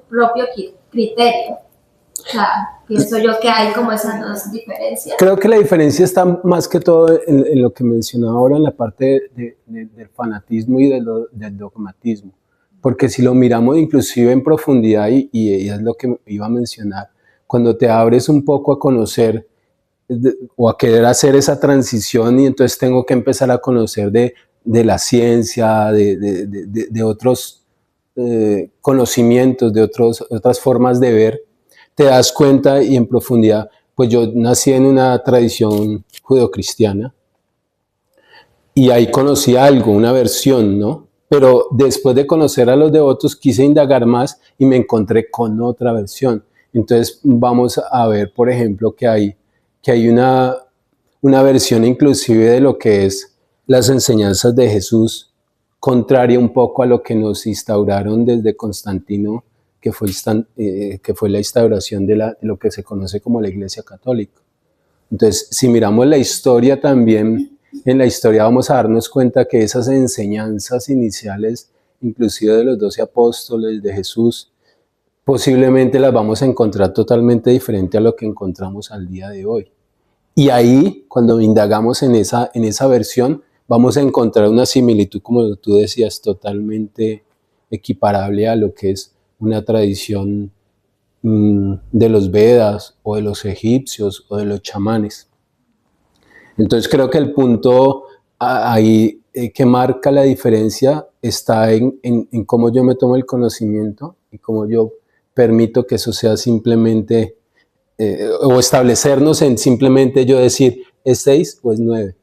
propio criterio. O sea, pienso yo que hay como esas dos diferencias. Creo que la diferencia está más que todo en lo que mencionaba ahora, en la parte del fanatismo y del dogmatismo. Porque si lo miramos inclusive en profundidad, y es lo que iba a mencionar, cuando te abres un poco a conocer o a querer hacer esa transición, y entonces tengo que empezar a conocer de la ciencia, de otros conocimientos, de otras formas de ver, te das cuenta y en profundidad, pues yo nací en una tradición judeocristiana y ahí conocí algo, una versión, ¿no? Pero después de conocer a los devotos quise indagar más y me encontré con otra versión. Entonces vamos a ver, por ejemplo, que hay una versión inclusive de lo que es las enseñanzas de Jesús, contraria un poco a lo que nos instauraron desde Constantino, que fue la instauración de lo que se conoce como la Iglesia Católica. Entonces, si miramos la historia también, en la historia vamos a darnos cuenta que esas enseñanzas iniciales, inclusive de los 12 apóstoles, de Jesús, posiblemente las vamos a encontrar totalmente diferente a lo que encontramos al día de hoy. Y ahí, cuando indagamos en esa versión, vamos a encontrar una similitud, como tú decías, totalmente equiparable a lo que es una tradición de los Vedas o de los egipcios o de los chamanes. Entonces creo que el punto ahí que marca la diferencia está en cómo yo me tomo el conocimiento y cómo yo permito que eso sea simplemente, o establecernos en simplemente yo decir, ¿es 6 o es 9?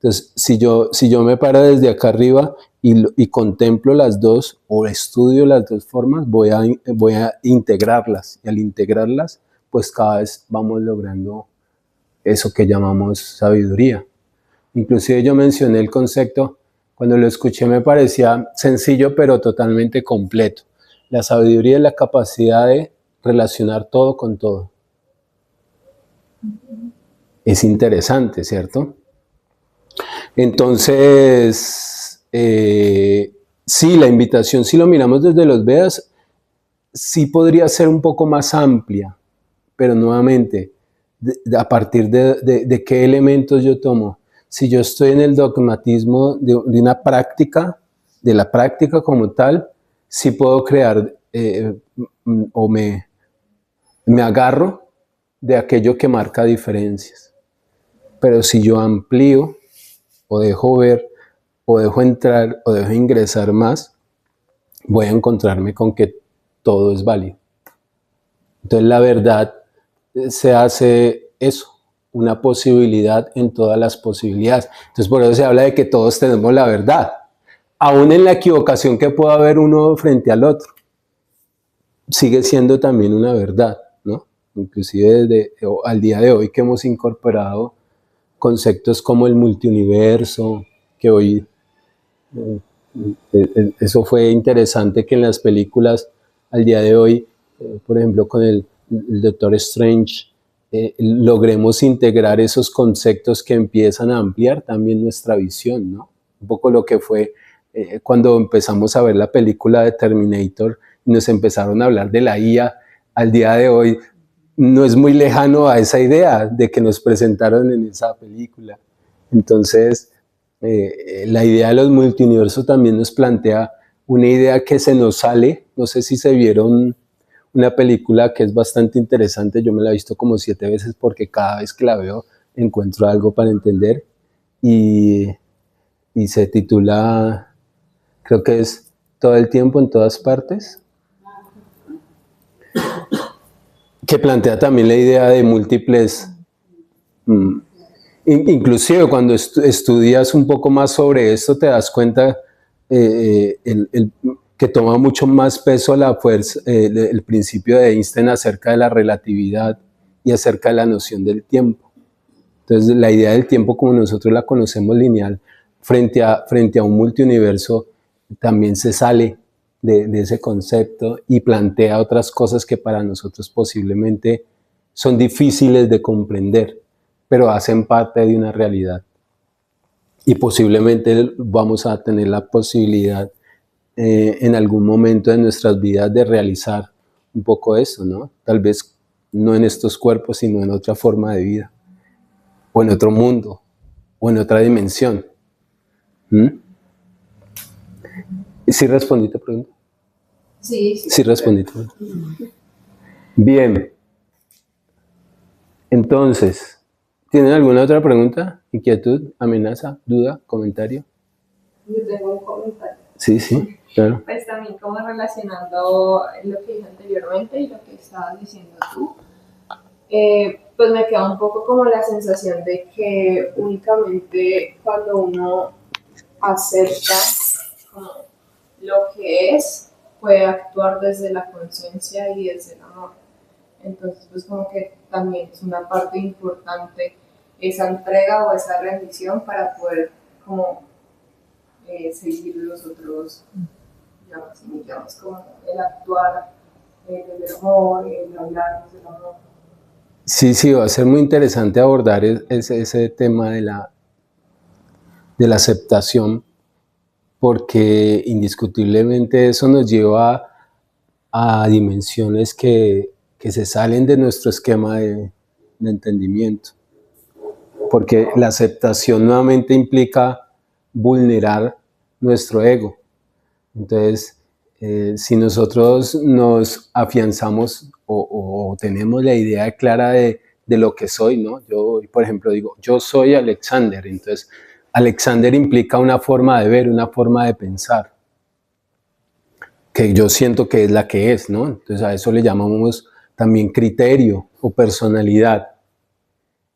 Entonces, si yo me paro desde acá arriba y contemplo las dos o estudio las dos formas, voy a integrarlas. Y al integrarlas, pues cada vez vamos logrando eso que llamamos sabiduría. Inclusive yo mencioné el concepto, cuando lo escuché me parecía sencillo pero totalmente completo. La sabiduría es la capacidad de relacionar todo con todo. Es interesante, ¿cierto? Entonces, sí, la invitación, si lo miramos desde los Vedas, sí podría ser un poco más amplia, pero nuevamente, a partir de qué elementos yo tomo. Si yo estoy en el dogmatismo de una práctica, de la práctica como tal, sí puedo crear o me agarro de aquello que marca diferencias. Pero si yo amplío o dejo ver o dejo entrar o dejo ingresar más, voy a encontrarme con que todo es válido. Entonces la verdad se hace eso, una posibilidad en todas las posibilidades. Entonces por eso se habla de que todos tenemos la verdad, aún en la equivocación que pueda haber uno frente al otro, sigue siendo también una verdad, ¿no? Inclusive desde al día de hoy que hemos incorporado conceptos como el multiuniverso, que hoy eso fue interesante que en las películas al día de hoy, por ejemplo con el Doctor Strange, logremos integrar esos conceptos que empiezan a ampliar también nuestra visión, ¿no? Un poco lo que fue cuando empezamos a ver la película de Terminator y nos empezaron a hablar de la IA, al día de hoy no es muy lejano a esa idea de que nos presentaron en esa película. Entonces, la idea de los multiuniversos también nos plantea una idea que se nos sale. No sé si se vieron una película que es bastante interesante, yo me la he visto como 7 veces porque cada vez que la veo encuentro algo para entender, y se titula, creo que es Todo el tiempo en todas partes, que plantea también la idea de múltiples, inclusive cuando estudias un poco más sobre esto te das cuenta que toma mucho más peso la fuerza, el principio de Einstein acerca de la relatividad y acerca de la noción del tiempo. Entonces la idea del tiempo como nosotros la conocemos lineal frente a un multiuniverso también se sale de ese concepto y plantea otras cosas que para nosotros posiblemente son difíciles de comprender, pero hacen parte de una realidad. Y posiblemente vamos a tener la posibilidad en algún momento de nuestras vidas de realizar un poco eso, ¿no? Tal vez no en estos cuerpos, sino en otra forma de vida, o en otro mundo, o en otra dimensión. ¿Sí respondí tu pregunta? Sí. Sí respondí tu pregunta. Bien. Entonces, ¿tienen alguna otra pregunta, inquietud, amenaza, duda, comentario? Yo tengo un comentario. Sí, claro. Pues también como relacionando lo que dije anteriormente y lo que estabas diciendo tú, pues me queda un poco como la sensación de que únicamente cuando uno acepta como lo que es, puede actuar desde la conciencia y desde el amor. Entonces, pues como que también es una parte importante esa entrega o esa rendición para poder como seguir los otros llamas, como el actuar desde el amor, el hablar desde el amor. Sí, va a ser muy interesante abordar ese tema de la aceptación, porque indiscutiblemente eso nos lleva a dimensiones que se salen de nuestro esquema de entendimiento, porque la aceptación nuevamente implica vulnerar nuestro ego. Entonces, si nosotros nos afianzamos o tenemos la idea clara de lo que soy, ¿no? Yo, por ejemplo, digo, yo soy Alexander, entonces Alexander implica una forma de ver, una forma de pensar, que yo siento que es la que es, ¿no? Entonces a eso le llamamos también criterio o personalidad.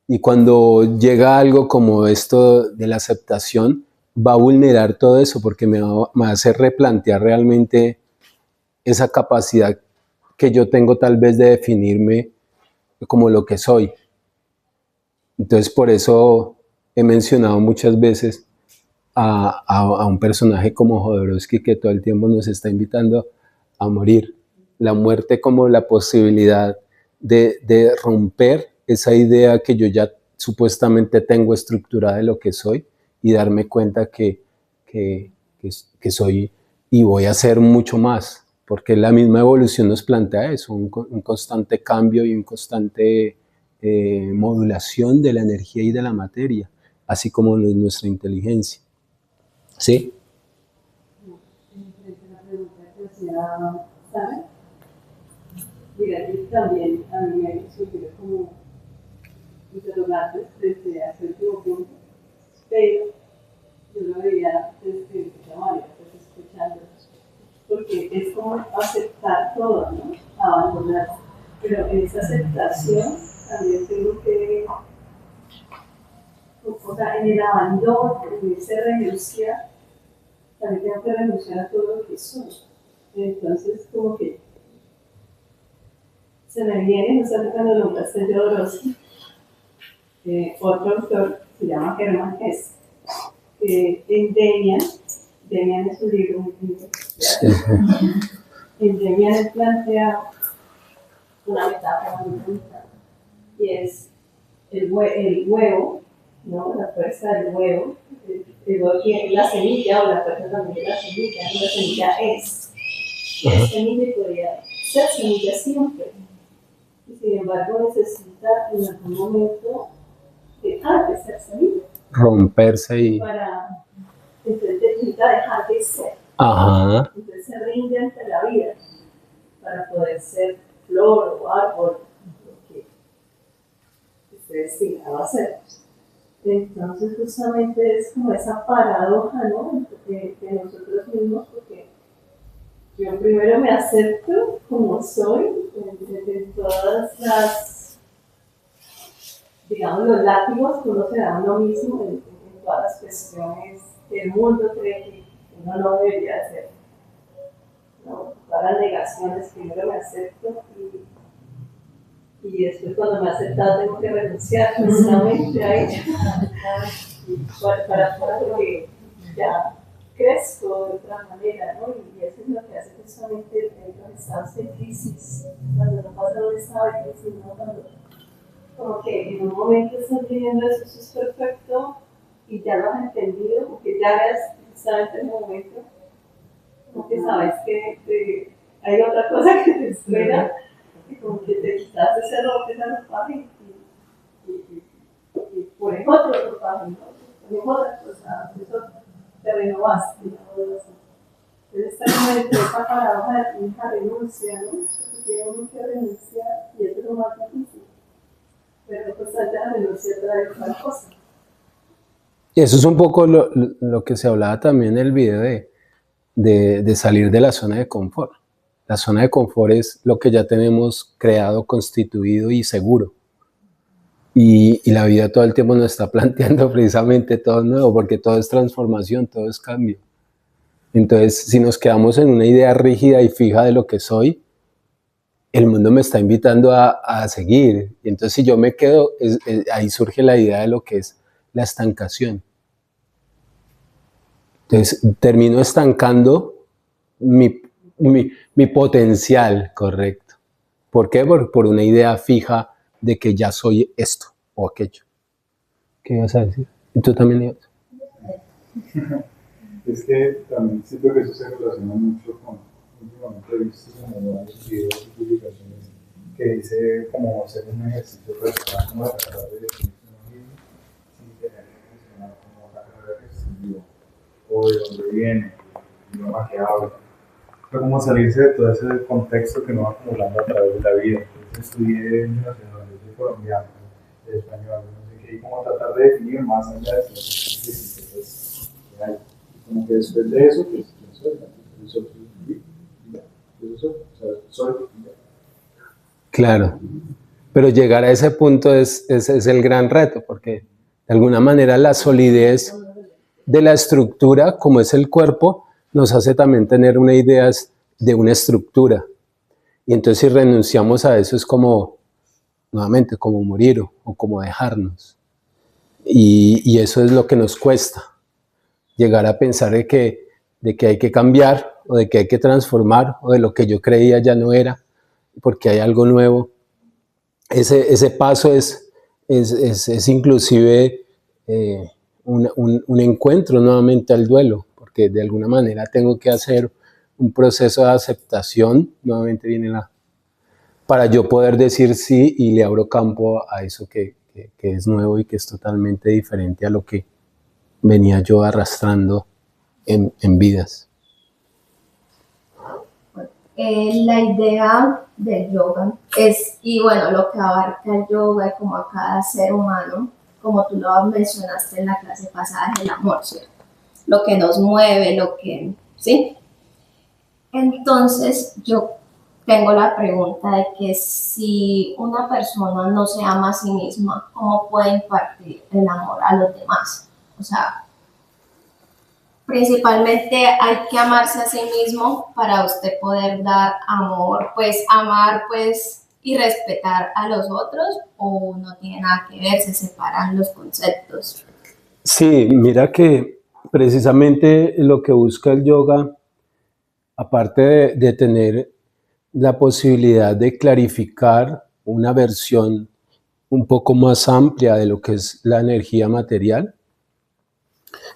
Y cuando llega algo como esto de la aceptación, va a vulnerar todo eso porque me va a hacer replantear realmente esa capacidad que yo tengo tal vez de definirme como lo que soy. Entonces por eso he mencionado muchas veces a un personaje como Jodorowsky, que todo el tiempo nos está invitando a morir. La muerte como la posibilidad de romper esa idea que yo ya supuestamente tengo estructurada de lo que soy y darme cuenta que soy y voy a ser mucho más, porque la misma evolución nos plantea eso, un constante cambio y un constante modulación de la energía y de la materia, así como nuestra inteligencia. ¿Sí? La pregunta que hacía Sara, mira, yo también a mí me surgió como interrogantes desde hace último tiempo, pero yo lo veía desde mucha manera, pues escuchándolos, porque es como aceptar todo, ¿no? Abandonar, pero en esa aceptación también tengo que, o sea, en el abandono, en ese renunciar, también tengo que renunciar a todo lo que soy. Entonces, como que se me viene, no sé cuando lo nombraste Jodorowsky, otro autor se llama Hermann Hesse, que en Demian es un libro muy lindo. En Demian él plantea una metáfora muy bonita, y es el huevo, ¿no? La fuerza del huevo, la semilla o la fuerza también de la semilla es semilla y podría ser semilla siempre, y sin embargo necesita en algún momento dejar de ser semilla, Romperse y... entonces necesita dejar de ser. Ajá. Entonces se rinde ante la vida para poder ser flor o árbol, lo que esté destinado a ser. Entonces justamente es como esa paradoja, ¿no? de nosotros mismos, porque yo primero me acepto como soy, en todas las, digamos, los látigos que uno se da a uno mismo, en todas las cuestiones que el mundo cree que uno no debería hacer, ¿no? Todas las negaciones, primero me acepto y después cuando me he aceptado tengo que renunciar justamente a ello para que ya crezco de otra manera, ¿no? Y eso es lo que hace justamente en los estados de crisis, cuando no pasa un estado de crisis, ¿no? Cuando como que en un momento estás viviendo eso es perfecto y ya lo has entendido, porque ya ves justamente en el momento, como que sabes que hay otra cosa que te espera, y como que te quitas ese ropaje y pones otro ropaje, ¿no? Pones otra cosa, eso te renovaste, digamos así. Entonces está como entre esa paradoja de esa renuncia, ¿no? Porque tiene uno que renunciar y eso es lo más difícil. Pero constante la renuncia trae otra cosa. Y eso es un poco lo que se hablaba también en el video de salir de la zona de confort. La zona de confort es lo que ya tenemos creado, constituido y seguro. Y la vida todo el tiempo nos está planteando precisamente todo nuevo, porque todo es transformación, todo es cambio. Entonces, si nos quedamos en una idea rígida y fija de lo que soy, el mundo me está invitando a seguir. Y entonces, si yo me quedo, ahí surge la idea de lo que es la estancación. Entonces, termino estancando mi potencial, correcto. ¿Por qué? Por una idea fija de que ya soy esto o aquello. ¿Qué ibas a decir? ¿Y tú también ibas? Es que también siento que eso se relaciona mucho con, últimamente he visto como varios videos y publicaciones que dice como hacer un ejercicio personal, como tratar de definirse uno mismo sin tener que mencionar como la carrera que estudió o de dónde viene, el idioma que habla. Pero como salirse de todo ese contexto que nos va acumulando a través de la vida. Entonces estudié internacionales, de colombiano, de español, no sé qué, y como tratar de definir más allá de ciertas disciplinas que hay. Como que después de eso, pues, yo soy, yo soy, yo soy, o sea, soy, Claro, pero llegar a ese punto es el gran reto, porque de alguna manera la solidez de la estructura, como es el cuerpo, nos hace también tener una idea de una estructura. Y entonces si renunciamos a eso es como nuevamente, como morir o como dejarnos. Y eso es lo que nos cuesta, llegar a pensar de que hay que cambiar, o de que hay que transformar, o de lo que yo creía ya no era, porque hay algo nuevo. Ese paso es inclusive un encuentro nuevamente al duelo, porque de alguna manera tengo que hacer un proceso de aceptación, nuevamente viene para yo poder decir sí, y le abro campo a eso que es nuevo y que es totalmente diferente a lo que venía yo arrastrando en vidas. La idea del yoga es, y bueno, lo que abarca el yoga y como a cada ser humano, como tú lo mencionaste en la clase pasada, es el amor, ¿cierto? Lo que nos mueve, ¿sí? Entonces, yo tengo la pregunta de que si una persona no se ama a sí misma, ¿cómo puede impartir el amor a los demás? O sea, principalmente hay que amarse a sí mismo para usted poder dar amor, pues amar pues y respetar a los otros, o no tiene nada que ver, se separan los conceptos. Sí, mira que precisamente lo que busca el yoga, aparte de tener la posibilidad de clarificar una versión un poco más amplia de lo que es la energía material,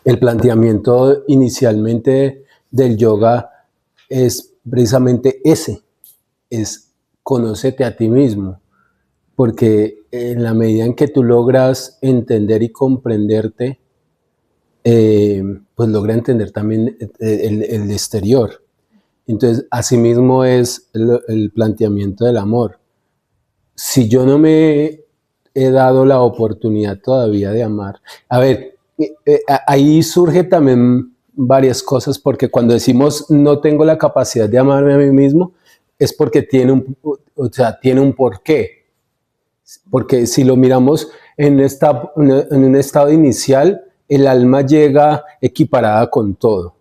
el planteamiento inicialmente del yoga es precisamente ese, es conócete a ti mismo, porque en la medida en que tú logras entender y comprenderte, pues logra entender también el exterior. Entonces, asimismo es el planteamiento del amor. Si yo no me he dado la oportunidad todavía de amar, a ver, ahí surge también varias cosas, porque cuando decimos no tengo la capacidad de amarme a mí mismo, es porque tiene un porqué. Porque si lo miramos en un estado inicial, el alma llega equiparada con todo.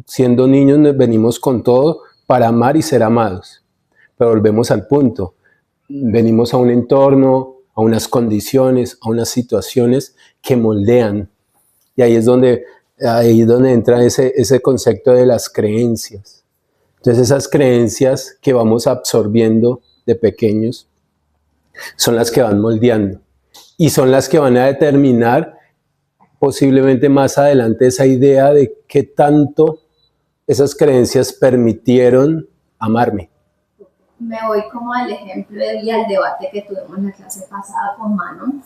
Siendo niños nos venimos con todo para amar y ser amados. Pero volvemos al punto. Venimos a un entorno, a unas condiciones, a unas situaciones que moldean. Y ahí es donde entra ese concepto de las creencias. Entonces esas creencias que vamos absorbiendo de pequeños son las que van moldeando. Y son las que van a determinar posiblemente más adelante esa idea de qué tanto esas creencias permitieron amarme. Me voy como al ejemplo y al debate que tuvimos en la clase pasada con Mano,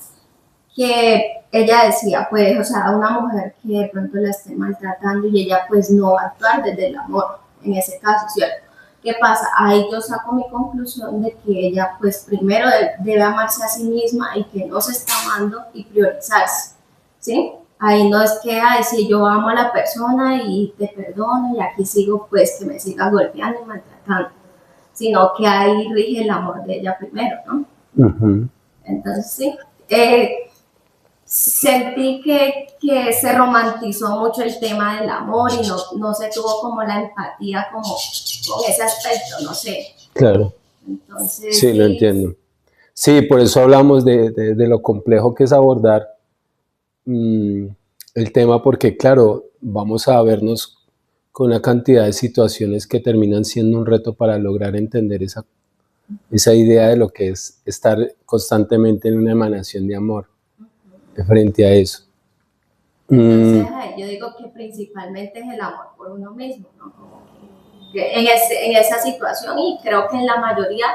que ella decía, pues, o sea, una mujer que de pronto la esté maltratando y ella pues no va a actuar desde el amor, en ese caso, ¿cierto? ¿Qué pasa? Ahí yo saco mi conclusión de que ella pues primero debe amarse a sí misma y que no se está amando y priorizarse, ¿sí? Ahí no es que, ay, sí, yo amo a la persona y te perdono y aquí sigo pues que me siga golpeando y maltratando, sino que ahí rige el amor de ella primero, ¿no? Uh-huh. Entonces, sí. Sentí que se romantizó mucho el tema del amor y no se tuvo como la empatía como con ese aspecto, no sé. Claro. Entonces, sí, lo entiendo. Sí, por eso hablamos de lo complejo que es abordar el tema, porque claro, vamos a vernos con una cantidad de situaciones que terminan siendo un reto para lograr entender esa idea de lo que es estar constantemente en una emanación de amor frente a eso. Entonces, yo digo que principalmente es el amor por uno mismo, ¿no? Como que en esa situación, y creo que en la mayoría,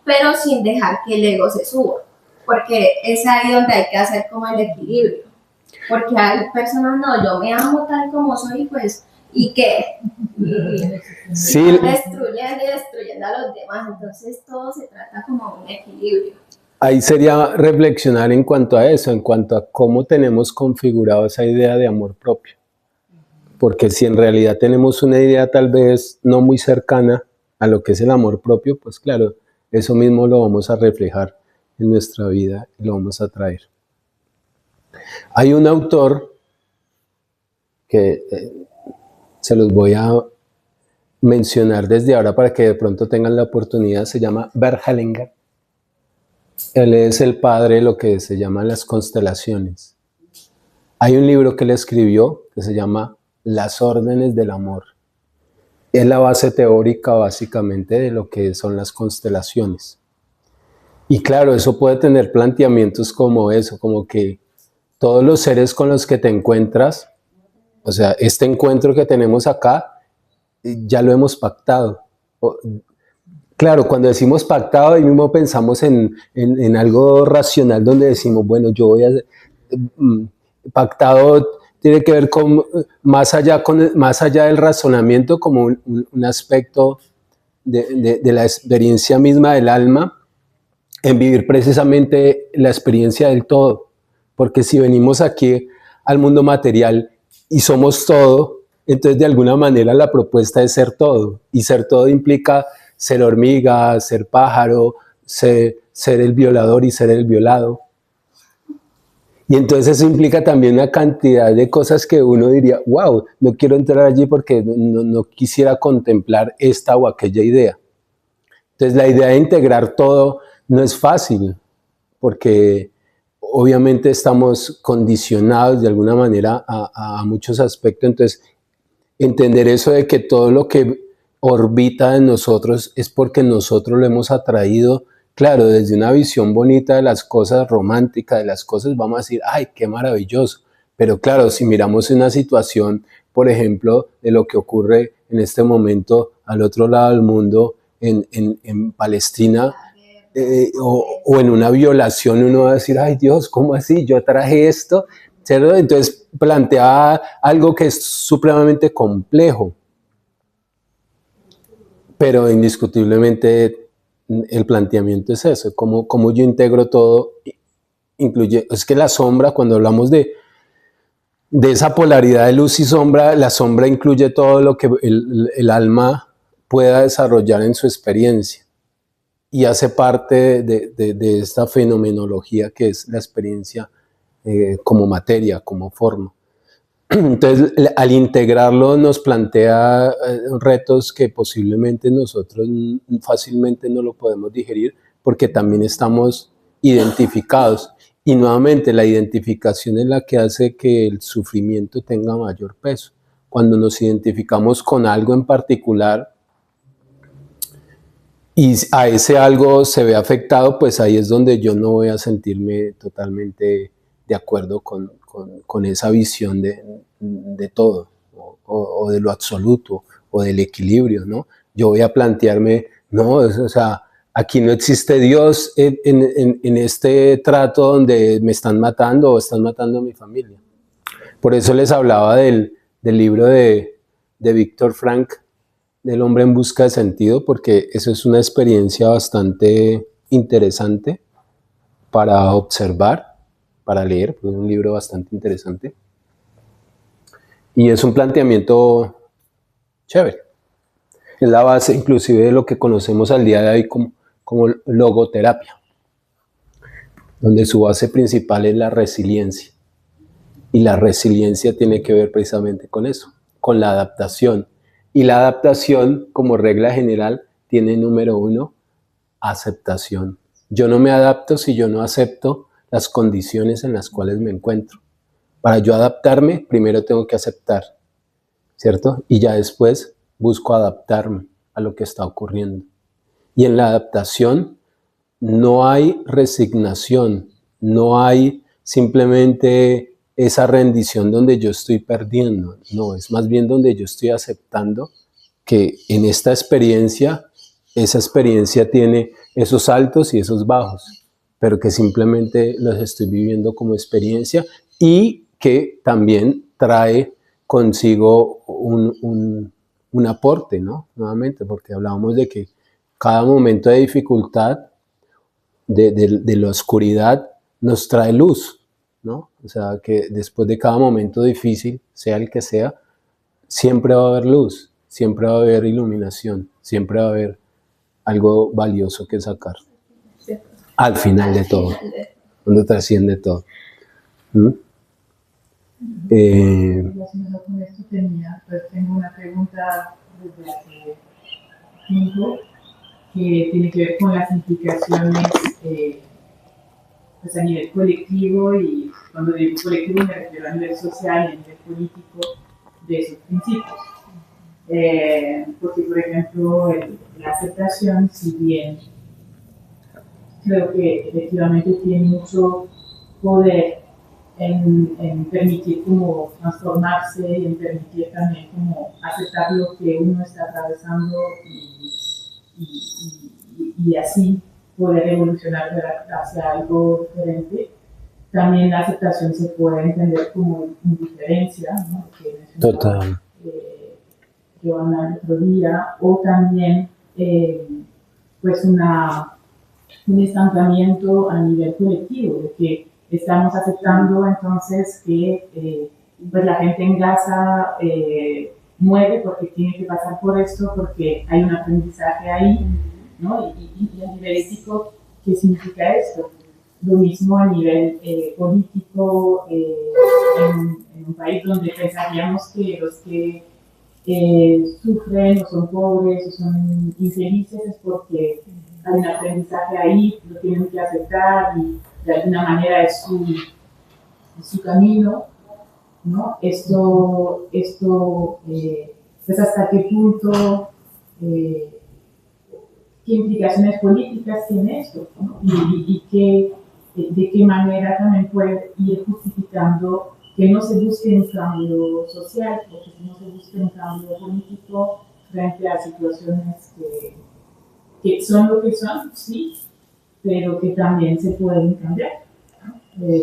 pero sin dejar que el ego se suba, porque es ahí donde hay que hacer como el equilibrio, porque hay personas, no, yo me amo tal como soy, pues, ¿y qué? Sí. Destruyendo a los demás, entonces todo se trata como un equilibrio. Ahí sería reflexionar en cuanto a eso, en cuanto a cómo tenemos configurado esa idea de amor propio. Porque si en realidad tenemos una idea tal vez no muy cercana a lo que es el amor propio, pues claro, eso mismo lo vamos a reflejar en nuestra vida y lo vamos a traer. Hay un autor que se los voy a mencionar desde ahora para que de pronto tengan la oportunidad, se llama Bert Hellinger. Él es el padre de lo que se llama las constelaciones. Hay un libro que él escribió que se llama Las órdenes del amor. Es la base teórica básicamente de lo que son las constelaciones. Y claro, eso puede tener planteamientos como eso, como que todos los seres con los que te encuentras, o sea, este encuentro que tenemos acá, ya lo hemos pactado. Claro, cuando decimos pactado, ahí mismo pensamos en algo racional donde decimos, bueno, yo voy a... Pactado tiene que ver con más allá del razonamiento, como un aspecto de la experiencia misma del alma, en vivir precisamente la experiencia del todo. Porque si venimos aquí al mundo material y somos todo, entonces de alguna manera la propuesta es ser todo. Y ser todo implica ser hormiga, ser pájaro, ser el violador y ser el violado. Y entonces eso implica también una cantidad de cosas que uno diría, wow, no quiero entrar allí porque no quisiera contemplar esta o aquella idea. Entonces la idea de integrar todo no es fácil, porque obviamente estamos condicionados de alguna manera a muchos aspectos. Entonces entender eso de que todo lo que orbita en nosotros es porque nosotros lo hemos atraído. Claro, desde una visión bonita de las cosas, romántica de las cosas, vamos a decir, ¡ay, qué maravilloso! Pero claro, si miramos una situación, por ejemplo, de lo que ocurre en este momento al otro lado del mundo, en Palestina, o en una violación, uno va a decir, ¡ay Dios, cómo así! Yo traje esto, ¿cierto? Entonces plantea algo que es supremamente complejo, pero indiscutiblemente el planteamiento es eso, como yo integro todo, incluye, es que la sombra, cuando hablamos de esa polaridad de luz y sombra, la sombra incluye todo lo que el alma pueda desarrollar en su experiencia y hace parte de esta fenomenología que es la experiencia como materia, como forma. Entonces, al integrarlo nos plantea retos que posiblemente nosotros fácilmente no lo podemos digerir porque también estamos identificados. Y nuevamente, la identificación es la que hace que el sufrimiento tenga mayor peso. Cuando nos identificamos con algo en particular y a ese algo se ve afectado, pues ahí es donde yo no voy a sentirme totalmente de acuerdo con esa visión de todo, o de lo absoluto, o del equilibrio, ¿no? Yo voy a plantearme, no, o sea, aquí no existe Dios en este trato donde me están matando o están matando a mi familia. Por eso les hablaba del libro de Viktor Frankl, del hombre en busca de sentido, porque eso es una experiencia bastante interesante para observar, para leer, pues es un libro bastante interesante. Y es un planteamiento chévere. Es la base inclusive de lo que conocemos al día de hoy como logoterapia, donde su base principal es la resiliencia. Y la resiliencia tiene que ver precisamente con eso, con la adaptación. Y la adaptación, como regla general, tiene número 1, aceptación. Yo no me adapto si yo no acepto las condiciones en las cuales me encuentro. Para yo adaptarme, primero tengo que aceptar, ¿cierto? Y ya después busco adaptarme a lo que está ocurriendo. Y en la adaptación no hay resignación, no hay simplemente esa rendición donde yo estoy perdiendo, no, es más bien donde yo estoy aceptando que en esta experiencia, esa experiencia tiene esos altos y esos bajos, pero que simplemente los estoy viviendo como experiencia y que también trae consigo un aporte, ¿no? Nuevamente, porque hablábamos de que cada momento de dificultad, de la oscuridad, nos trae luz, ¿no? O sea, que después de cada momento difícil, sea el que sea, siempre va a haber luz, siempre va a haber iluminación, siempre va a haber algo valioso que sacar. Al final de todo, cuando trasciende todo. Relacionado con esto tengo una pregunta desde hace tiempo que tiene que ver con las implicaciones pues a nivel colectivo, y cuando digo colectivo me refiero a nivel social y a nivel político de esos principios. Porque, por ejemplo, la aceptación, si bien creo que efectivamente tiene mucho poder en permitir como transformarse y en permitir también como aceptar lo que uno está atravesando y así poder evolucionar hacia algo diferente. También la aceptación se puede entender como indiferencia, ¿no? Total. Joana el otro día, o también pues un estancamiento a nivel colectivo, de que estamos aceptando entonces que pues la gente en Gaza muere porque tiene que pasar por esto, porque hay un aprendizaje ahí, ¿no? Y a nivel ético, ¿qué significa esto? Lo mismo a nivel político, en un país donde pensaríamos que los que sufren o son pobres o son infelices es porque hay un aprendizaje ahí, lo tienen que aceptar y de alguna manera es su camino, ¿no? Pues hasta qué punto, qué implicaciones políticas tiene esto, ¿no? Y de qué manera también puede ir justificando que no se busque un cambio social, porque no se busque un cambio político frente a situaciones que son lo que son, sí, pero que también se pueden cambiar, ¿no?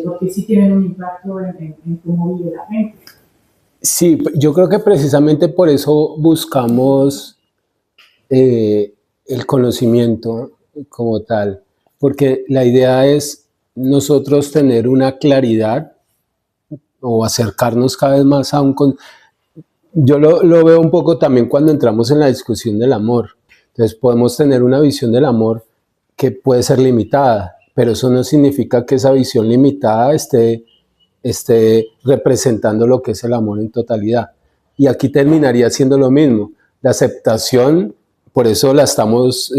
Porque sí tienen un impacto en cómo vive la gente. Sí, yo creo que precisamente por eso buscamos el conocimiento como tal, porque la idea es nosotros tener una claridad o acercarnos cada vez más a yo lo veo un poco también cuando entramos en la discusión del amor. Entonces podemos tener una visión del amor que puede ser limitada, pero eso no significa que esa visión limitada esté representando lo que es el amor en totalidad. Y aquí terminaría siendo lo mismo. La aceptación, por eso la estamos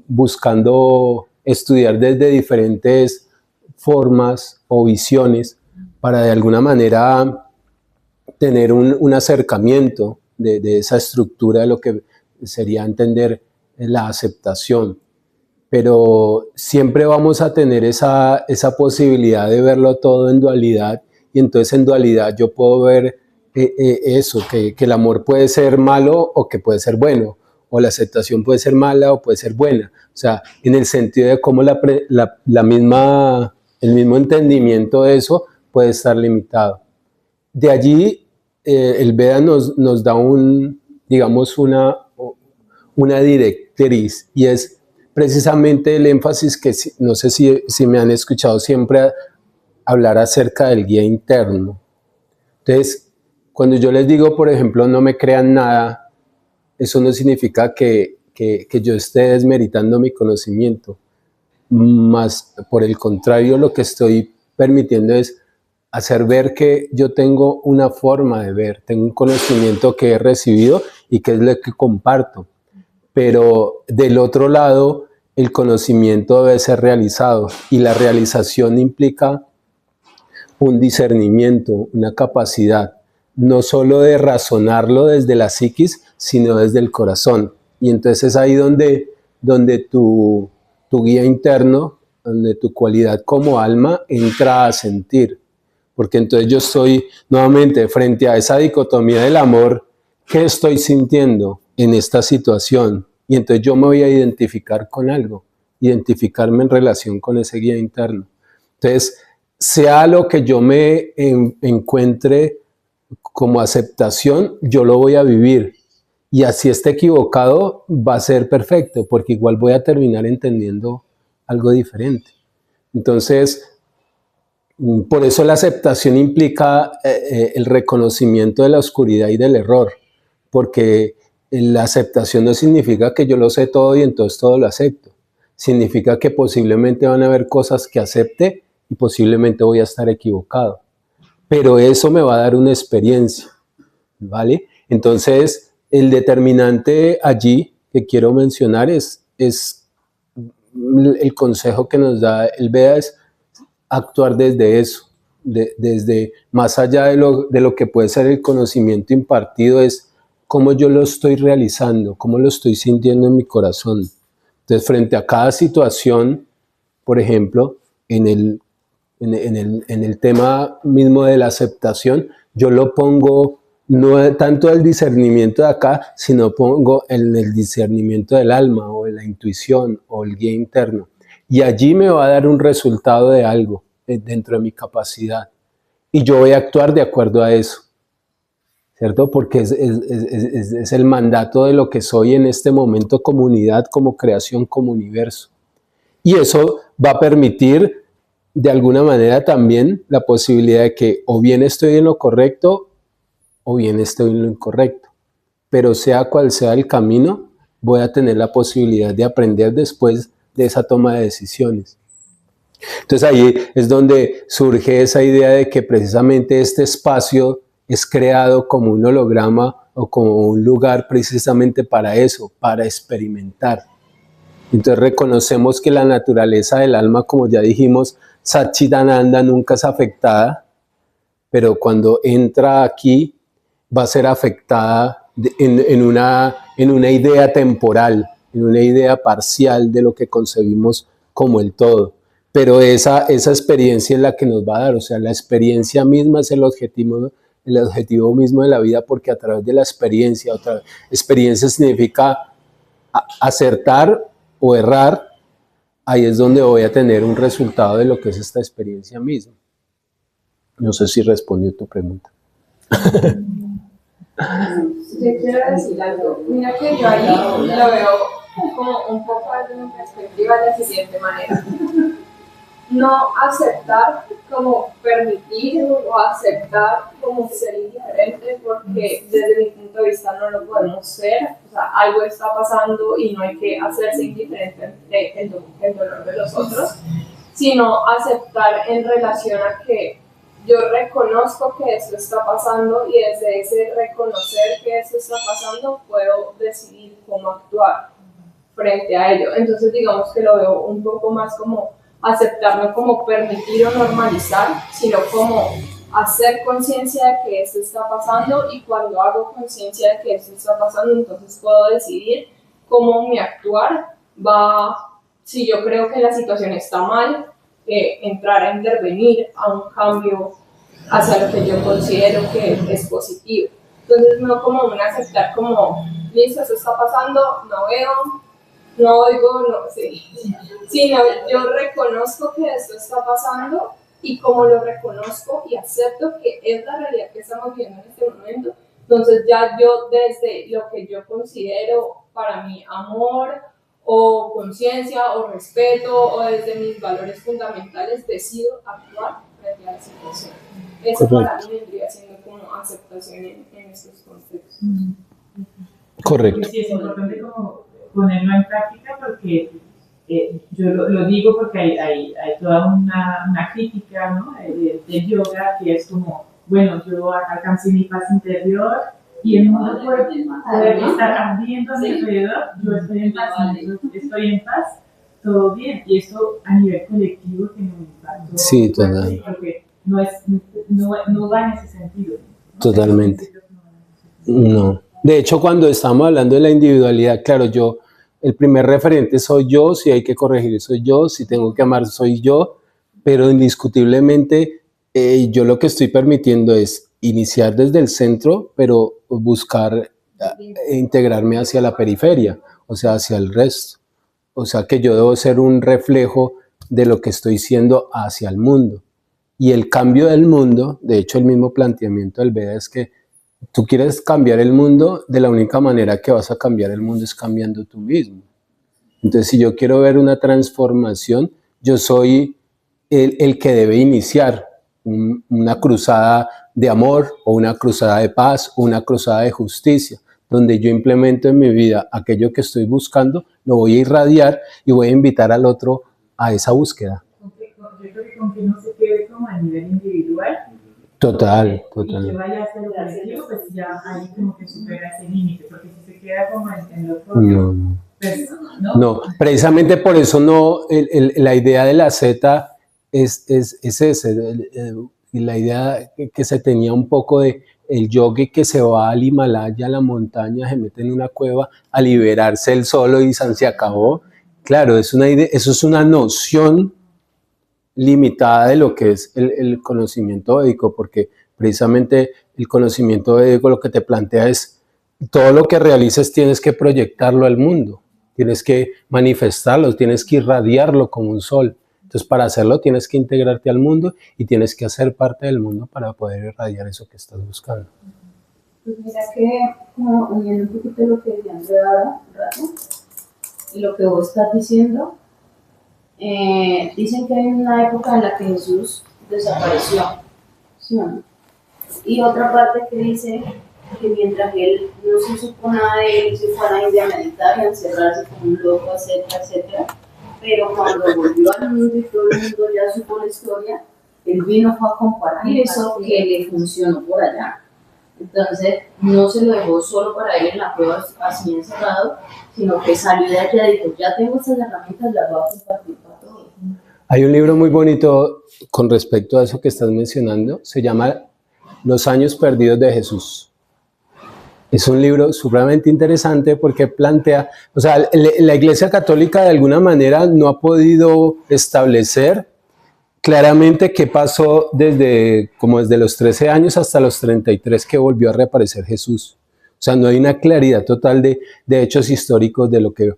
buscando estudiar desde diferentes formas o visiones, para de alguna manera tener un acercamiento de esa estructura de lo que sería entender la aceptación. Pero siempre vamos a tener esa posibilidad de verlo todo en dualidad, y entonces en dualidad yo puedo ver eso, que el amor puede ser malo o que puede ser bueno, o la aceptación puede ser mala o puede ser buena. O sea, en el sentido de cómo el mismo entendimiento de eso puede estar limitado. De allí, el Veda nos da digamos, una directriz, y es precisamente el énfasis que no sé si me han escuchado siempre hablar acerca del guía interno. Entonces, cuando yo les digo, por ejemplo, no me crean nada, eso no significa que yo esté desmeritando mi conocimiento, más por el contrario, lo que estoy permitiendo es hacer ver que yo tengo una forma de ver, tengo un conocimiento que he recibido y que es lo que comparto. Pero del otro lado, el conocimiento debe ser realizado, y la realización implica un discernimiento, una capacidad, no solo de razonarlo desde la psiquis, sino desde el corazón. Y entonces es ahí donde tu guía interno, donde tu cualidad como alma entra a sentir. Porque entonces yo estoy nuevamente frente a esa dicotomía del amor. ¿Qué estoy sintiendo en esta situación? Y entonces yo me voy a identificar con algo, identificarme en relación con ese guía interno. Entonces, sea lo que yo me encuentre como aceptación, yo lo voy a vivir. Y así esté equivocado, va a ser perfecto, porque igual voy a terminar entendiendo algo diferente. Entonces, por eso la aceptación implica el reconocimiento de la oscuridad y del error, porque la aceptación no significa que yo lo sé todo y entonces todo lo acepto. Significa que posiblemente van a haber cosas que acepte y posiblemente voy a estar equivocado. Pero eso me va a dar una experiencia, ¿vale? Entonces, el determinante allí que quiero mencionar es el consejo que nos da el Veda, es actuar desde eso, desde más allá de lo que puede ser el conocimiento impartido, es cómo yo lo estoy realizando, cómo lo estoy sintiendo en mi corazón. Entonces, frente a cada situación, por ejemplo, en el tema mismo de la aceptación, yo lo pongo no tanto el discernimiento de acá, sino pongo en el discernimiento del alma o de la intuición o el guía interno. Y allí me va a dar un resultado de algo dentro de mi capacidad. Y yo voy a actuar de acuerdo a eso, ¿cierto? Porque es el mandato de lo que soy en este momento, comunidad, como creación, como universo. Y eso va a permitir, de alguna manera, también la posibilidad de que o bien estoy en lo correcto o bien estoy en lo incorrecto. Pero sea cual sea el camino, voy a tener la posibilidad de aprender después de esa toma de decisiones. Entonces ahí es donde surge esa idea de que precisamente este espacio es creado como un holograma o como un lugar precisamente para eso, para experimentar. Entonces reconocemos que la naturaleza del alma, como ya dijimos, Satchidananda nunca es afectada, pero cuando entra aquí va a ser afectada en una idea temporal, en una idea parcial de lo que concebimos como el todo. Pero esa experiencia es la que nos va a dar, o sea, la experiencia misma es el objetivo mismo de la vida, porque a través de la experiencia significa acertar o errar, ahí es donde voy a tener un resultado de lo que es esta experiencia misma. No sé si respondió tu pregunta. Yo quiero decir algo. Mira que yo ahí lo veo como un poco desde mi perspectiva de la siguiente manera. No aceptar como permitir o aceptar como ser indiferente, porque desde mi punto de vista no lo podemos ser. O sea, algo está pasando y no hay que hacerse indiferente ante el dolor de los otros, sino aceptar en relación a que yo reconozco que esto está pasando y desde ese reconocer que esto está pasando puedo decidir cómo actuar frente a ello. Entonces digamos que lo veo un poco más como aceptarlo como permitir o normalizar, sino como hacer conciencia de que esto está pasando, y cuando hago conciencia de que esto está pasando, entonces puedo decidir cómo mi actuar va, si yo creo que la situación está mal, entrar a intervenir a un cambio hacia lo que yo considero que es positivo. Entonces no como un aceptar como, listo, eso está pasando, no veo, no oigo, no sé, sino yo reconozco que esto está pasando, y como lo reconozco y acepto que es la realidad que estamos viviendo en este momento, entonces ya yo desde lo que yo considero para mí amor o conciencia o respeto o desde mis valores fundamentales decido actuar frente a la situación. Eso para mí vendría siendo como aceptación en estos contextos. Correcto. Sí, es importante como ponerlo en práctica, porque yo lo digo porque hay toda una crítica, ¿no? del yoga, que es como, bueno, yo alcancé mi paz interior y el mundo puede estar ardiendo a mi alrededor, yo estoy en paz, todo bien. Y esto a nivel colectivo tiene un impacto. Sí, total. Porque no va en ese sentido, ¿no? Totalmente. No. De hecho, cuando estamos hablando de la individualidad, claro, el primer referente soy yo, si hay que corregir soy yo, si tengo que amar soy yo, pero indiscutiblemente yo lo que estoy permitiendo es iniciar desde el centro, pero buscar integrarme hacia la periferia, o sea, hacia el resto. O sea, que yo debo ser un reflejo de lo que estoy siendo hacia el mundo. Y el cambio del mundo, de hecho el mismo planteamiento del Veda es que tú quieres cambiar el mundo, de la única manera que vas a cambiar el mundo es cambiando tú mismo. Entonces, si yo quiero ver una transformación, yo soy el que debe iniciar una cruzada de amor o una cruzada de paz o una cruzada de justicia, donde yo implemento en mi vida aquello que estoy buscando, lo voy a irradiar y voy a invitar al otro a esa búsqueda. Yo creo que con que no se quede como a nivel individual. Total. Y que vaya a ser colectivo, pues ya ahí como que supera ese límite, porque si se queda como en lo propio, pues, no, precisamente por eso no, la idea de la Z es ese, la idea que se tenía un poco de el yogi que se va al Himalaya, a la montaña, se mete en una cueva a liberarse él solo y se acabó. Claro, es una idea, eso es una noción limitada de lo que es el conocimiento védico, porque precisamente el conocimiento védico lo que te plantea es todo lo que realices tienes que proyectarlo al mundo, tienes que manifestarlo, tienes que irradiarlo como un sol. Entonces, para hacerlo tienes que integrarte al mundo y tienes que hacer parte del mundo para poder irradiar eso que estás buscando. Pues mira que, como uniendo un poquito lo que decía Andrea ahora, rato, y lo que vos estás diciendo, dicen que hay una época en la que Jesús desapareció, ¿sí o no? Y otra parte que dice que mientras él no se supo nada de él, se fue a la India a meditar y a encerrarse como un loco, etcétera, etcétera. Pero cuando volvió al mundo y todo el mundo ya supo la historia, él vino fue a compartir eso que le funcionó por allá. Entonces, no se lo dejó solo para él en la prueba así encerrado, sino que salió de allá y dijo, ya tengo estas herramientas, las voy a compartir para todos. Hay un libro muy bonito con respecto a eso que estás mencionando, se llama Los años perdidos de Jesús. Es un libro supremamente interesante porque plantea, o sea, la Iglesia Católica de alguna manera no ha podido establecer claramente qué pasó desde los 13 años hasta los 33 que volvió a reaparecer Jesús. O sea, no hay una claridad total de hechos históricos de lo que...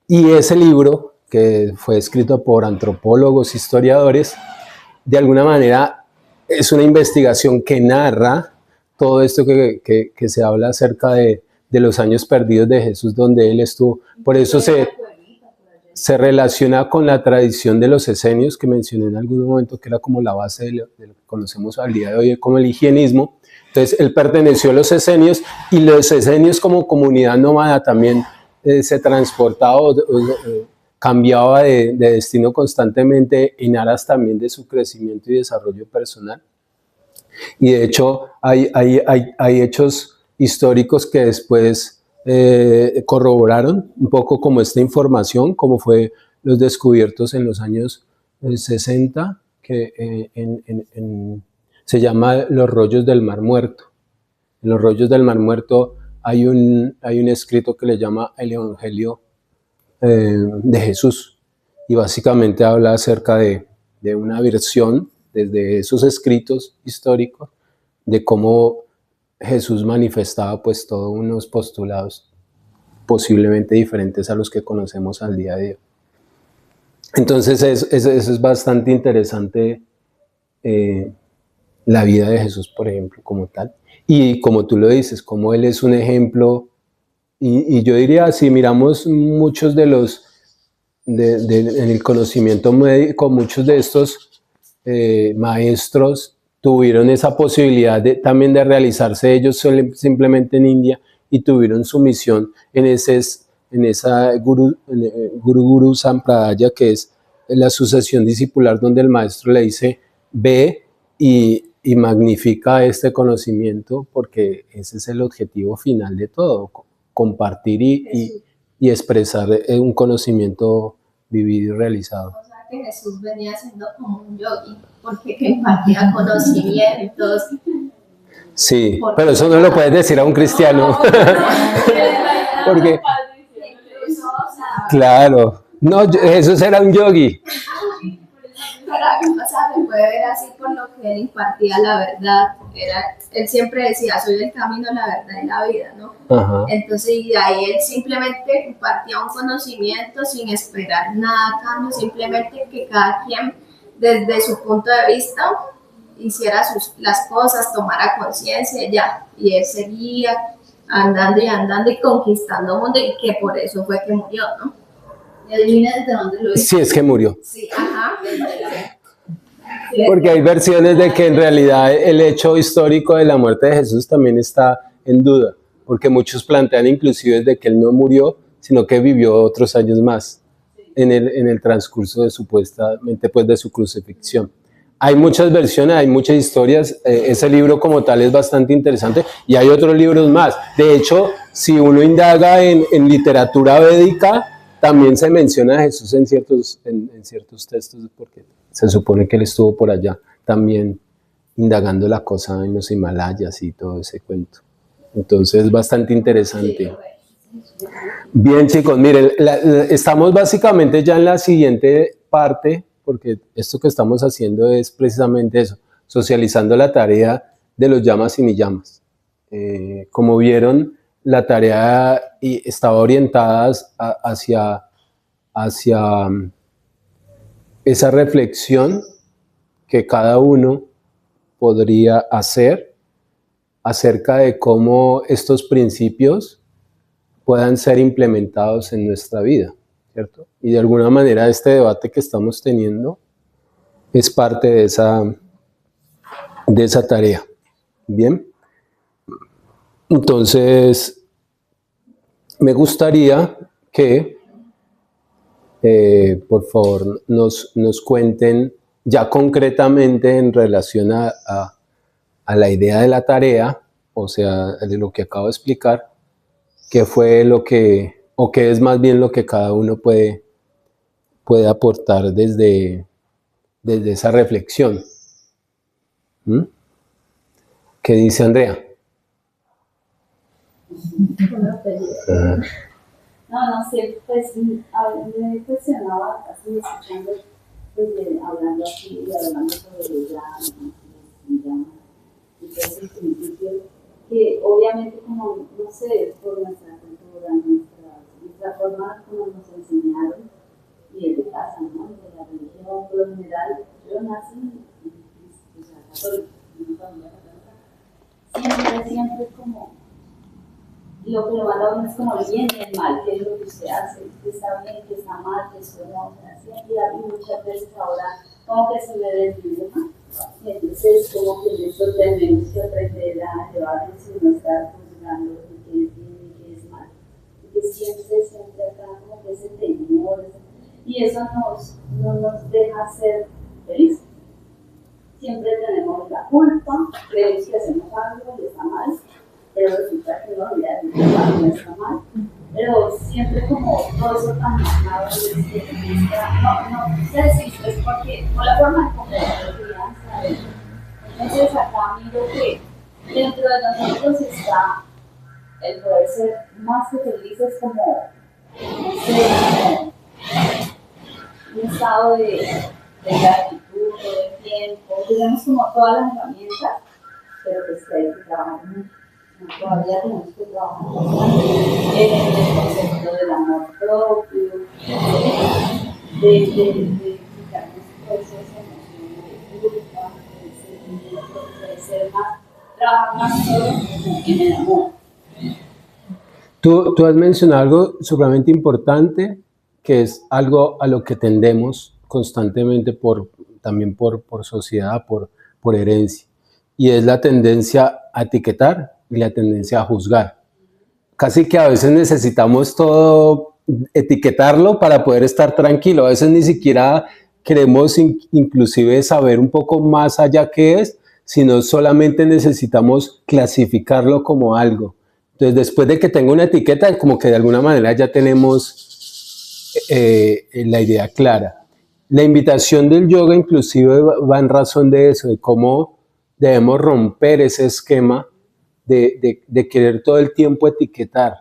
Y ese libro, que fue escrito por antropólogos, historiadores, de alguna manera es una investigación que narra todo esto que se habla acerca de los años perdidos de Jesús, donde él estuvo. Por eso se relaciona con la tradición de los esenios, que mencioné en algún momento, que era como la base de lo que conocemos al día de hoy como el higienismo. Entonces, él perteneció a los esenios, y los esenios como comunidad nómada también se transportaba cambiaba de destino constantemente en aras también de su crecimiento y desarrollo personal. Y de hecho hay hechos históricos que después corroboraron un poco como esta información, como fue los descubiertos en los años 60, que se llama los rollos del Mar Muerto. En los rollos del Mar Muerto hay un escrito que le llama el Evangelio de Jesús, y básicamente habla acerca de una versión desde esos escritos históricos de cómo Jesús manifestaba pues todos unos postulados posiblemente diferentes a los que conocemos al día de hoy. Entonces eso es bastante interesante, la vida de Jesús, por ejemplo, como tal. Y como tú lo dices, como Él es un ejemplo, y yo diría, si miramos muchos de los, en el conocimiento médico, muchos de estos maestros tuvieron esa posibilidad también de realizarse ellos simplemente en India, y tuvieron su misión en esa Guru Sampradaya, que es la sucesión discipular, donde el maestro le dice, ve y magnifica este conocimiento, porque ese es el objetivo final de todo, compartir y expresar un conocimiento vivido y realizado. Que Jesús venía siendo como un yogi, porque compartía conocimientos. Sí, pero eso no lo puedes decir a un cristiano. Porque, claro, no, Jesús era un yogi. Pero, o sea, se puede ver así por lo que él impartía la verdad. Él siempre decía, soy el camino, la verdad y la vida, ¿no? Ajá. Entonces, y ahí él simplemente compartía un conocimiento sin esperar nada a cambio, simplemente que cada quien, desde su punto de vista, hiciera las cosas, tomara conciencia ya. Y él seguía andando y andando y conquistando el mundo, y que por eso fue que murió, ¿no? ¿Y adivina desde dónde lo hizo? Sí, es que murió. Sí, ajá. Porque hay versiones de que en realidad el hecho histórico de la muerte de Jesús también está en duda, porque muchos plantean inclusive de que él no murió, sino que vivió otros años más en el transcurso de supuestamente pues de su crucifixión. Hay muchas versiones, hay muchas historias, ese libro como tal es bastante interesante, y hay otros libros más. De hecho, si uno indaga en literatura védica, También se menciona a Jesús en ciertos textos, porque se supone que él estuvo por allá también indagando la cosa en los Himalayas y todo ese cuento. Entonces, bastante interesante. Bien, chicos, miren, estamos básicamente ya en la siguiente parte, porque esto que estamos haciendo es precisamente eso, socializando la tarea de los llamas y ni llamas. Como vieron, la tarea estaba orientada hacia esa reflexión que cada uno podría hacer acerca de cómo estos principios puedan ser implementados en nuestra vida, ¿cierto? Y de alguna manera este debate que estamos teniendo es parte de esa tarea. Bien. Entonces, me gustaría que, por favor, nos cuenten ya concretamente en relación a la idea de la tarea, o sea, de lo que acabo de explicar, qué fue lo que, o qué es más bien lo que cada uno puede aportar desde esa reflexión. ¿Mm? ¿Qué dice Andrea? No sé, pues me cuestionaba así escuchando, pues hablando aquí y hablando sobre ella y todo ese principio, que obviamente como, no sé, por nuestra cultura, nuestra forma como nos enseñaron, y es de casa, ¿no? De la religión, por lo general, yo nací, o sea, católica, en una familia católica, siempre como, lo que lo manda a uno es como el bien y el mal, qué es lo que usted hace, que está bien, que está mal, que esto no, y muchas veces ahora como que se me desvive más. Entonces como que en eso tenemos que aprender a llevarnos y no estar juzgando qué es bien y qué es mal. Porque siempre acá como que ese temor, y eso no nos deja ser felices. Siempre tenemos la culpa, creemos que hacemos algo y está mal, pero resulta que no, ya no está mal. Pero siempre como todo eso tan marcado, no sé si es porque, por la forma como lo crianza. Entonces acá miro que dentro de nosotros está el poder ser más que felices como, no sé, como un estado de gratitud, de tiempo, tenemos como todas las herramientas, pero que hay que trabajar mucho. Todavía tenemos que trabajar en el concepto del amor propio, de quitarnos todas esas emociones de culpa, de sentimientos, de ser más, trabajar más en el amor. Tú has mencionado algo sumamente importante, que es algo a lo que tendemos constantemente también por sociedad, por herencia, y es la tendencia a etiquetar y la tendencia a juzgar. Casi que a veces necesitamos todo etiquetarlo para poder estar tranquilo. A veces ni siquiera queremos inclusive saber un poco más allá qué es, sino solamente necesitamos clasificarlo como algo. Entonces, después de que tenga una etiqueta, como que de alguna manera ya tenemos la idea clara. La invitación del yoga inclusive va en razón de eso, de cómo debemos romper ese esquema de querer todo el tiempo etiquetar,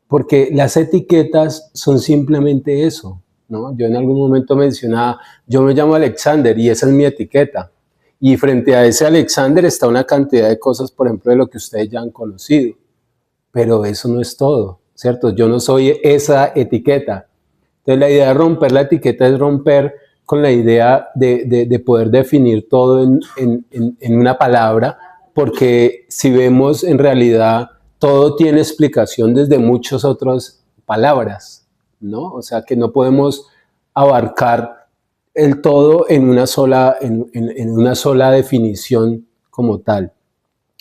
porque las etiquetas son simplemente eso, ¿no? Yo en algún momento mencionaba, yo me llamo Alexander y esa es mi etiqueta, y frente a ese Alexander está una cantidad de cosas, por ejemplo, de lo que ustedes ya han conocido, pero eso no es todo, ¿cierto? Yo no soy esa etiqueta. Entonces la idea de romper la etiqueta es romper con la idea de poder definir todo en una palabra, porque si vemos en realidad todo tiene explicación desde muchas otras palabras, ¿no? O sea que no podemos abarcar el todo en una sola definición como tal.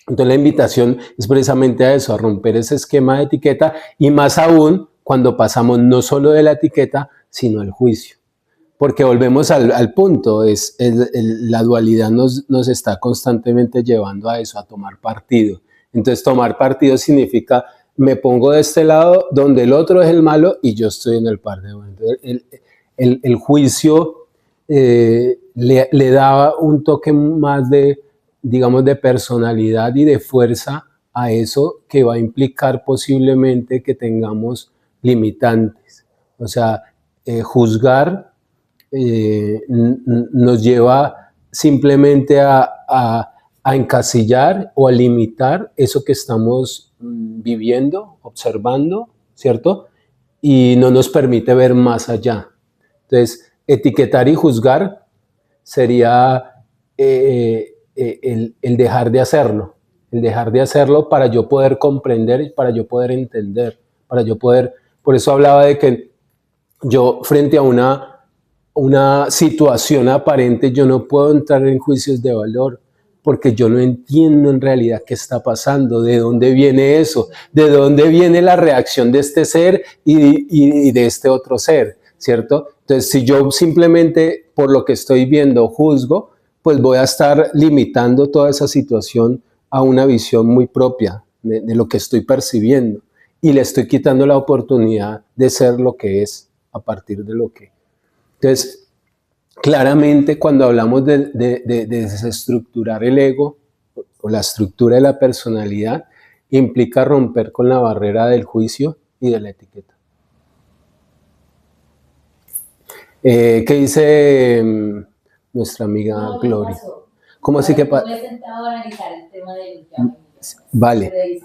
Entonces la invitación es precisamente a eso, a romper ese esquema de etiqueta, y más aún cuando pasamos no solo de la etiqueta, sino al juicio. Porque volvemos al punto, la dualidad nos está constantemente llevando a eso, a tomar partido. Entonces tomar partido significa me pongo de este lado donde el otro es el malo y yo estoy en el par de bueno. El juicio le daba un toque más de, digamos, de personalidad y de fuerza a eso, que va a implicar posiblemente que tengamos limitantes. O sea, juzgar nos lleva simplemente a encasillar o a limitar eso que estamos viviendo, observando, ¿cierto? Y no nos permite ver más allá. Entonces, etiquetar y juzgar sería el dejar de hacerlo, el dejar de hacerlo para yo poder comprender, para yo poder entender, para yo poder, por eso hablaba de que yo frente a una situación aparente, yo no puedo entrar en juicios de valor, porque yo no entiendo en realidad qué está pasando, de dónde viene eso, de dónde viene la reacción de este ser y de este otro ser, ¿cierto? Entonces, si yo simplemente por lo que estoy viendo juzgo, pues voy a estar limitando toda esa situación a una visión muy propia de lo que estoy percibiendo y le estoy quitando la oportunidad de ser lo que es a partir de lo que. Entonces, claramente cuando hablamos de desestructurar el ego o la estructura de la personalidad, implica romper con la barrera del juicio y de la etiqueta. ¿Qué dice nuestra amiga Gloria? ¿Cómo así que pasa? Me he sentado a analizar el tema del llame. Vale.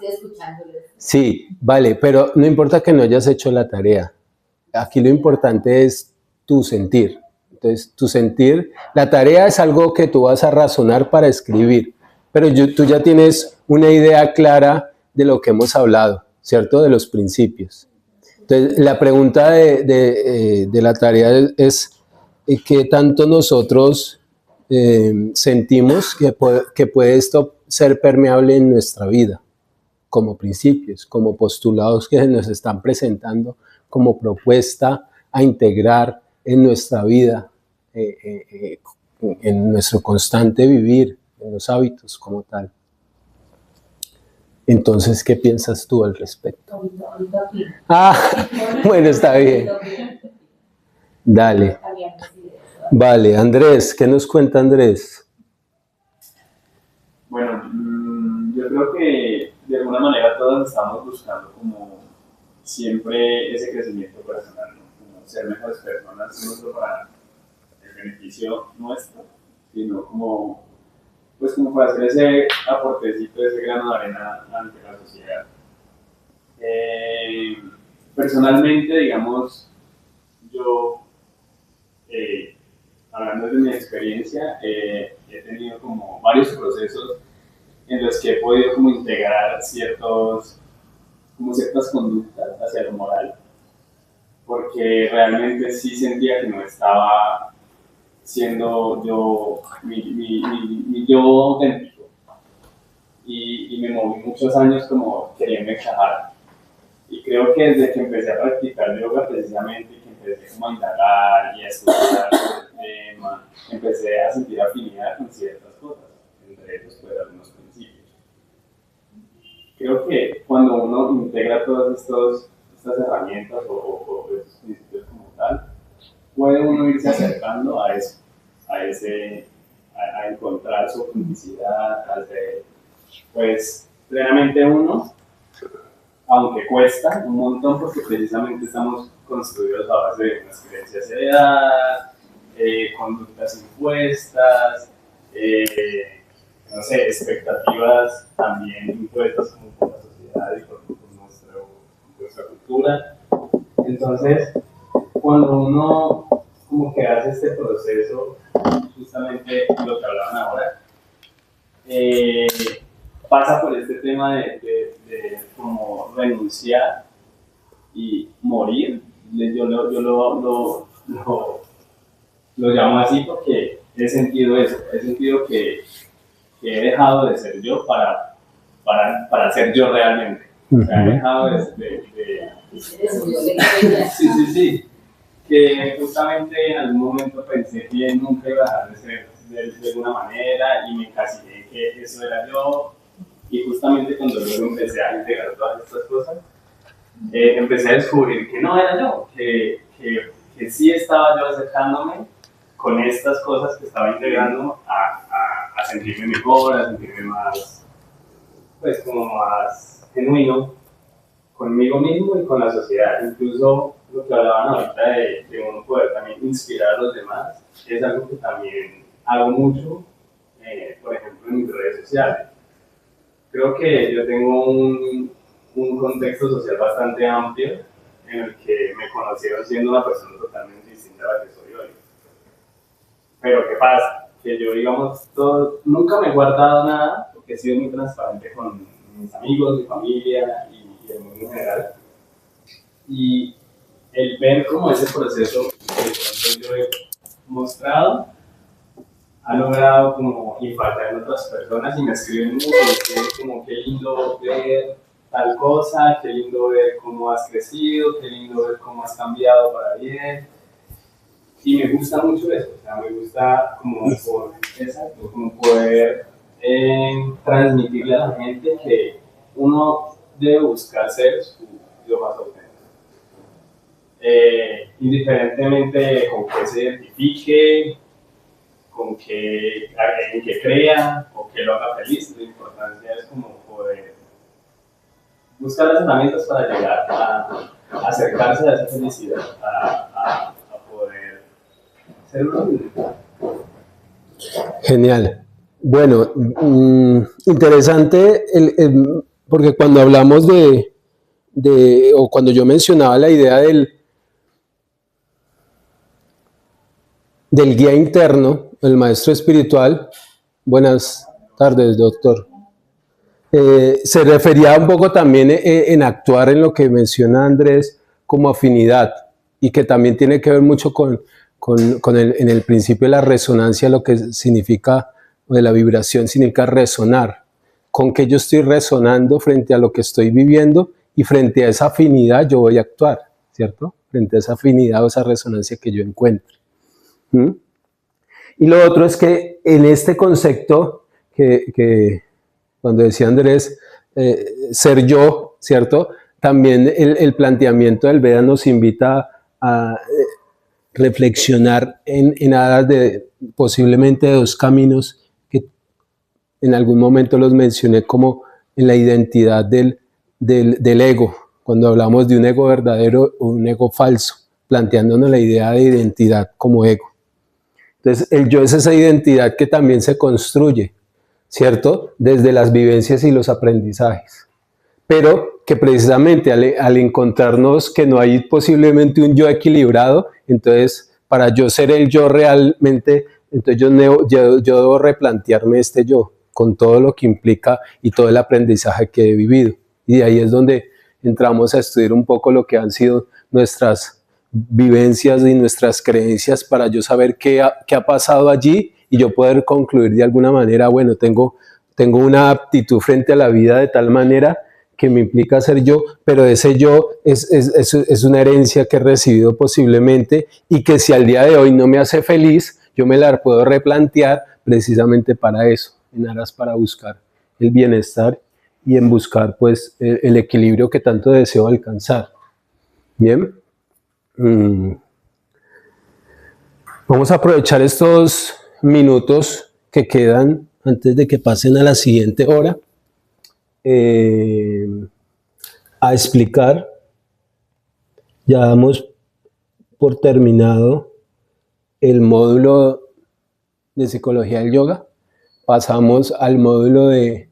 Sí, vale, pero no importa que no hayas hecho la tarea. Aquí lo importante es tu sentir. Entonces, tu sentir, la tarea es algo que tú vas a razonar para escribir, pero tú ya tienes una idea clara de lo que hemos hablado, ¿cierto? De los principios. Entonces, la pregunta de la tarea es ¿qué tanto nosotros sentimos que puede esto ser permeable en nuestra vida? Como principios, como postulados que nos están presentando como propuesta a integrar en nuestra vida, en nuestro constante vivir, en los hábitos como tal. Entonces, ¿qué piensas tú al respecto? Bueno, está bien. Dale. Vale, Andrés, ¿qué nos cuenta Andrés? Bueno, yo creo que de alguna manera todos estamos buscando como siempre ese crecimiento personal, ¿no? Como ser mejores personas, no solo para el beneficio nuestro, sino como, pues como para hacer ese aportecito, ese grano de arena ante la sociedad. Personalmente, digamos, yo, hablando de mi experiencia, he tenido como varios procesos en los que he podido como integrar ciertas conductas hacia lo moral, porque realmente sí sentía que no estaba siendo yo mi yo auténtico, y me moví muchos años como queriendo encajar. Y creo que desde que empecé a practicar yoga precisamente, y que empecé como a indagar y a estudiar el tema, empecé a sentir afinidad con ciertas cosas, entre ellos pues algunos principios. Creo que cuando uno integra todas estas herramientas o estos principios como tal, puede uno irse acercando a eso, a encontrar su autenticidad, pues plenamente uno, aunque cuesta un montón porque precisamente estamos construidos a base de unas creencias heredadas, conductas impuestas, no sé, expectativas también impuestas como por la sociedad y por nuestra cultura. Entonces, cuando uno como que hace este proceso, justamente lo que hablaban ahora, pasa por este tema de como renunciar y morir. Yo lo llamo así porque he sentido eso, he sentido que he dejado de ser yo para ser yo realmente. O sea, he dejado sí, que justamente en algún momento pensé que nunca iba a dejar de ser de alguna manera y me encasillé que eso era yo, Y justamente cuando luego empecé a integrar todas estas cosas, empecé a descubrir que no era yo, que sí estaba yo acercándome con estas cosas que estaba integrando a sentirme mejor, a sentirme más, pues como más genuino conmigo mismo y con la sociedad. Incluso lo que hablaban ahorita de uno poder también inspirar a los demás, es algo que también hago mucho, por ejemplo, en mis redes sociales. Creo que yo tengo un contexto social bastante amplio en el que me conocieron siendo una persona totalmente distinta a la que soy hoy. Pero ¿qué pasa? Que yo, digamos, nunca me he guardado nada porque he sido muy transparente con mis amigos, mi familia y el mundo en general. Y el ver como ese proceso que yo he mostrado ha logrado como impactar en otras personas y me escriben mucho, me escriben como qué lindo ver tal cosa, qué lindo ver cómo has crecido, qué lindo ver cómo has cambiado para bien. Y me gusta mucho eso, o sea, me gusta como poder transmitirle a la gente que uno debe buscar ser su yo más auténtico. Indiferentemente con qué se identifique, en que crea o que lo haga feliz, la importancia es como poder buscar las herramientas para llegar a acercarse a esa felicidad, a poder ser uno mismo. Genial. Bueno, interesante porque cuando hablamos o cuando yo mencionaba la idea del guía interno, el maestro espiritual, buenas tardes, doctor, se refería un poco también en actuar en lo que menciona Andrés como afinidad y que también tiene que ver mucho en el principio de la resonancia, lo que significa, de la vibración, significa resonar, con que yo estoy resonando frente a lo que estoy viviendo y frente a esa afinidad yo voy a actuar, ¿cierto? Frente a esa afinidad o esa resonancia que yo encuentro. Y lo otro es que en este concepto que cuando decía Andrés, ser yo, ¿cierto? También el planteamiento del Veda nos invita a reflexionar en aras de posiblemente dos caminos que en algún momento los mencioné como en la identidad del ego, cuando hablamos de un ego verdadero o un ego falso, planteándonos la idea de identidad como ego. Entonces, el yo es esa identidad que también se construye, ¿cierto? Desde las vivencias y los aprendizajes. Pero que precisamente al encontrarnos que no hay posiblemente un yo equilibrado, entonces para yo ser el yo realmente, entonces yo debo replantearme este yo, con todo lo que implica y todo el aprendizaje que he vivido. Y de ahí es donde entramos a estudiar un poco lo que han sido nuestras vivencias y nuestras creencias para yo saber qué ha pasado allí y yo poder concluir de alguna manera, bueno, tengo una aptitud frente a la vida de tal manera que me implica ser yo, pero ese yo es una herencia que he recibido posiblemente y que si al día de hoy no me hace feliz, yo me la puedo replantear precisamente para eso, en aras para buscar el bienestar y en buscar pues el equilibrio que tanto deseo alcanzar. Bien. Vamos a aprovechar estos minutos que quedan antes de que pasen a la siguiente hora a explicar. Ya damos por terminado el módulo de psicología del yoga. Pasamos al módulo de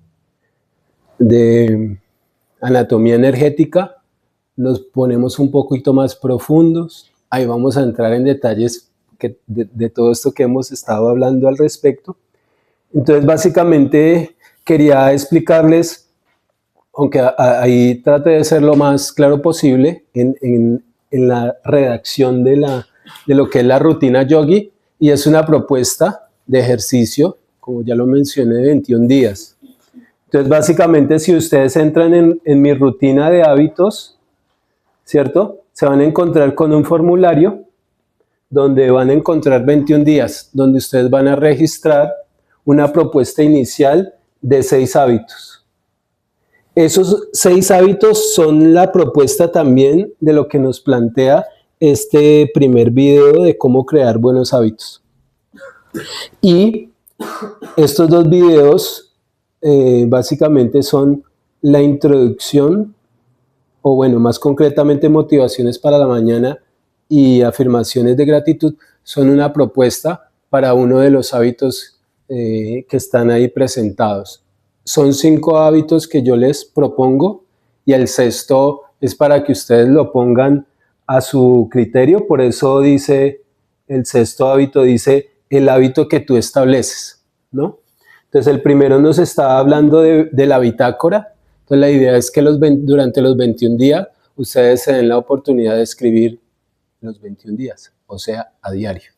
anatomía energética. Nos ponemos un poquito más profundos. Ahí vamos a entrar en detalles de todo esto que hemos estado hablando al respecto. Entonces, básicamente, quería explicarles, aunque ahí trate de ser lo más claro posible, en la redacción de lo que es la rutina yogi, y es una propuesta de ejercicio, como ya lo mencioné, de 21 días. Entonces, básicamente, si ustedes entran en mi rutina de hábitos, ¿cierto? Se van a encontrar con un formulario donde van a encontrar 21 días, donde ustedes van a registrar una propuesta inicial de 6 hábitos, Esos 6 hábitos son la propuesta también de lo que nos plantea este primer video de cómo crear buenos hábitos. Y estos 2 videos básicamente son la introducción, o bueno, más concretamente motivaciones para la mañana y afirmaciones de gratitud, son una propuesta para uno de los hábitos que están ahí presentados. Son 5 hábitos que yo les propongo y el 6º es para que ustedes lo pongan a su criterio. Por eso dice, el 6º hábito dice, el hábito que tú estableces, ¿no? Entonces el primero nos está hablando de la bitácora. Entonces la idea es que durante los 21 días ustedes se den la oportunidad de escribir los 21 días, o sea, a diario.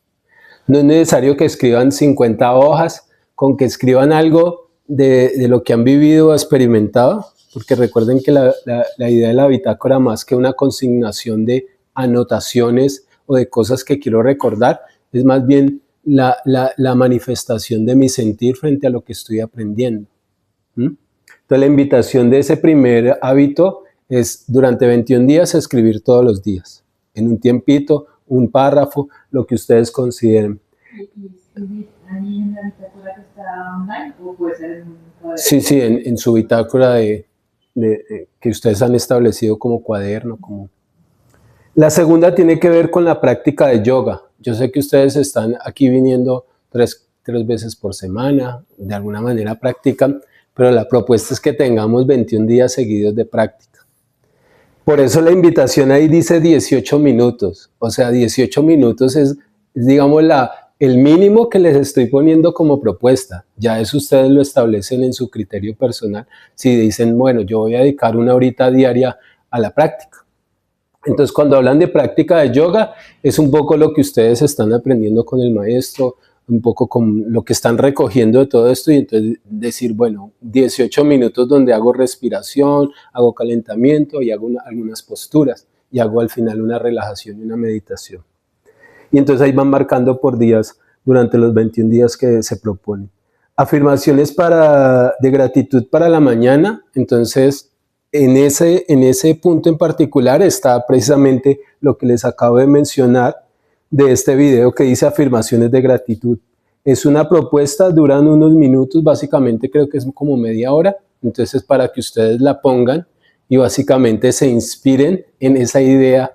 No es necesario que escriban 50 hojas, con que escriban algo de lo que han vivido o experimentado, porque recuerden que la idea de la bitácora, más que una consignación de anotaciones o de cosas que quiero recordar, es más bien la manifestación de mi sentir frente a lo que estoy aprendiendo. Entonces la invitación de ese primer hábito es durante 21 días escribir todos los días, en un tiempito, un párrafo, lo que ustedes consideren. ¿Y escribir ahí en la bitácora que está online o puede ser en un cuaderno? Sí, en su bitácora que ustedes han establecido como cuaderno. La segunda tiene que ver con la práctica de yoga. Yo sé que ustedes están aquí viniendo tres veces por semana, de alguna manera practican, pero la propuesta es que tengamos 21 días seguidos de práctica. Por eso la invitación ahí dice 18 minutos, o sea, 18 minutos es digamos, el mínimo que les estoy poniendo como propuesta. Ya eso ustedes lo establecen en su criterio personal. Si dicen, bueno, yo voy a dedicar 1 horita diaria a la práctica. Entonces, cuando hablan de práctica de yoga, es un poco lo que ustedes están aprendiendo con el maestro, un poco con lo que están recogiendo de todo esto, y entonces decir, bueno, 18 minutos donde hago respiración, hago calentamiento y hago algunas posturas, y hago al final una relajación y una meditación. Y entonces ahí van marcando por días durante los 21 días que se proponen. Afirmaciones de gratitud para la mañana. Entonces, en ese punto en particular está precisamente lo que les acabo de mencionar de este video que dice afirmaciones de gratitud. Es una propuesta, duran unos minutos, básicamente creo que es como media hora. Entonces, para que ustedes la pongan y básicamente se inspiren en esa idea,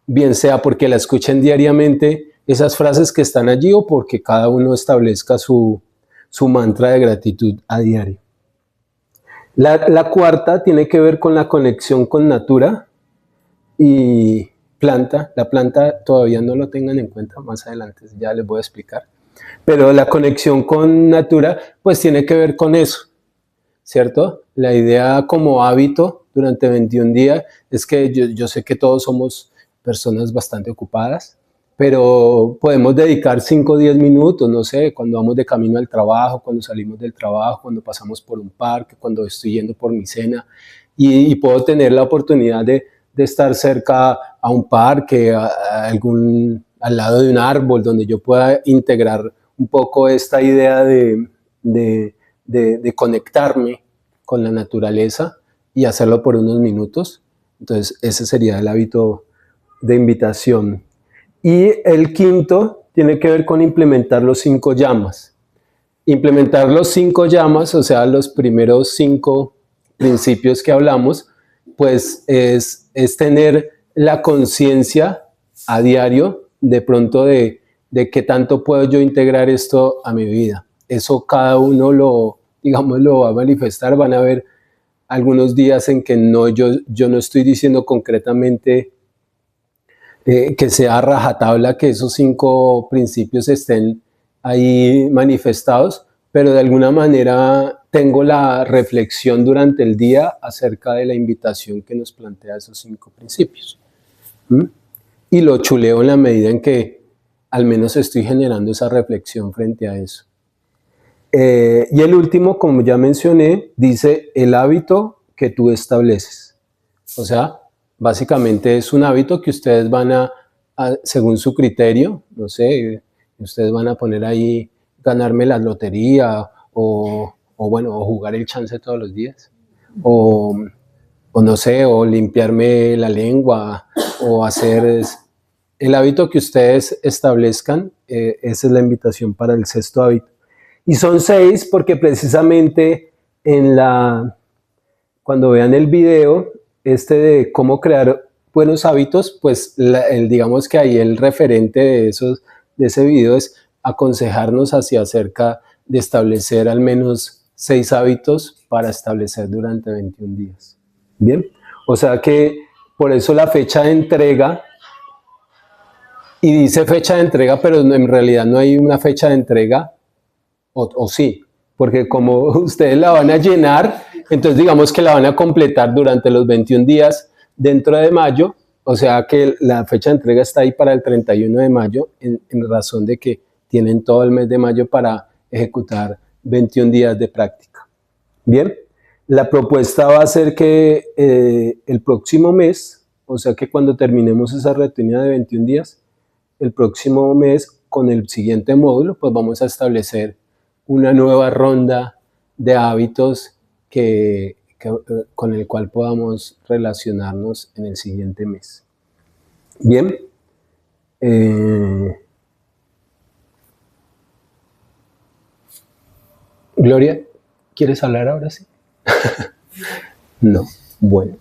bien sea porque la escuchen diariamente, esas frases que están allí, o porque cada uno establezca su mantra de gratitud a diario. La cuarta tiene que ver con la conexión con natura y planta. La planta todavía no lo tengan en cuenta, más adelante ya les voy a explicar. Pero la conexión con natura, pues tiene que ver con eso, ¿cierto? La idea como hábito durante 21 días es que yo sé que todos somos personas bastante ocupadas, pero podemos dedicar 5 o 10 minutos, no sé, cuando vamos de camino al trabajo, cuando salimos del trabajo, cuando pasamos por un parque, cuando estoy yendo por mi cena, y puedo tener la oportunidad de estar cerca a un parque, al lado de un árbol, donde yo pueda integrar un poco esta idea de conectarme con la naturaleza y hacerlo por unos minutos. Entonces, ese sería el hábito de invitación. Y el quinto tiene que ver con implementar los 5 yamas. Implementar los 5 yamas, o sea, los primeros 5 principios que hablamos, pues es tener la conciencia a diario de pronto de qué tanto puedo yo integrar esto a mi vida. Eso cada uno lo va a manifestar. Van a haber algunos días en que yo no estoy diciendo concretamente que sea rajatabla que esos 5 principios estén ahí manifestados, pero de alguna manera tengo la reflexión durante el día acerca de la invitación que nos plantea esos 5 principios. Y lo chuleo en la medida en que al menos estoy generando esa reflexión frente a eso. Y el último, como ya mencioné, dice el hábito que tú estableces. O sea, básicamente es un hábito que ustedes van a según su criterio, no sé, ustedes van a poner ahí ganarme la lotería o jugar el chance todos los días. o no sé, o limpiarme la lengua, o hacer el hábito que ustedes establezcan. Esa es la invitación para el sexto hábito. Y son 6 porque precisamente cuando vean el video de cómo crear buenos hábitos, pues digamos que ahí el referente de ese video es aconsejarnos acerca de establecer al menos 6 hábitos para establecer durante 21 días. Bien, o sea que por eso la fecha de entrega, y dice fecha de entrega, pero en realidad no hay una fecha de entrega, o sí, porque como ustedes la van a llenar, entonces digamos que la van a completar durante los 21 días dentro de mayo, o sea que la fecha de entrega está ahí para el 31 de mayo, en razón de que tienen todo el mes de mayo para ejecutar 21 días de práctica. Bien, la propuesta va a ser que el próximo mes, o sea que cuando terminemos esa rutina de 21 días, el próximo mes con el siguiente módulo, pues vamos a establecer una nueva ronda de hábitos con el cual podamos relacionarnos en el siguiente mes. Bien. Gloria, ¿quieres hablar ahora sí? No. Bueno.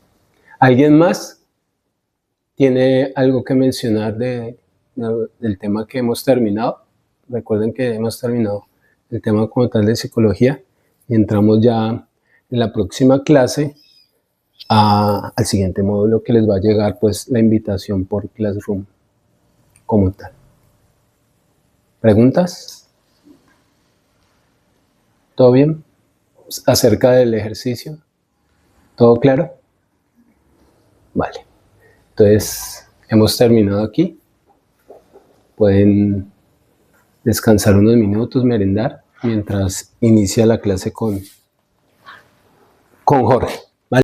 ¿Alguien más tiene algo que mencionar del tema que hemos terminado? Recuerden que hemos terminado el tema como tal de psicología y entramos ya en la próxima clase al siguiente módulo que les va a llegar pues la invitación por Classroom como tal. ¿Preguntas? ¿Todo bien? ¿Acerca del ejercicio? ¿Todo claro? Vale. Entonces, hemos terminado aquí. Pueden descansar unos minutos, merendar, mientras inicia la clase con Jorge.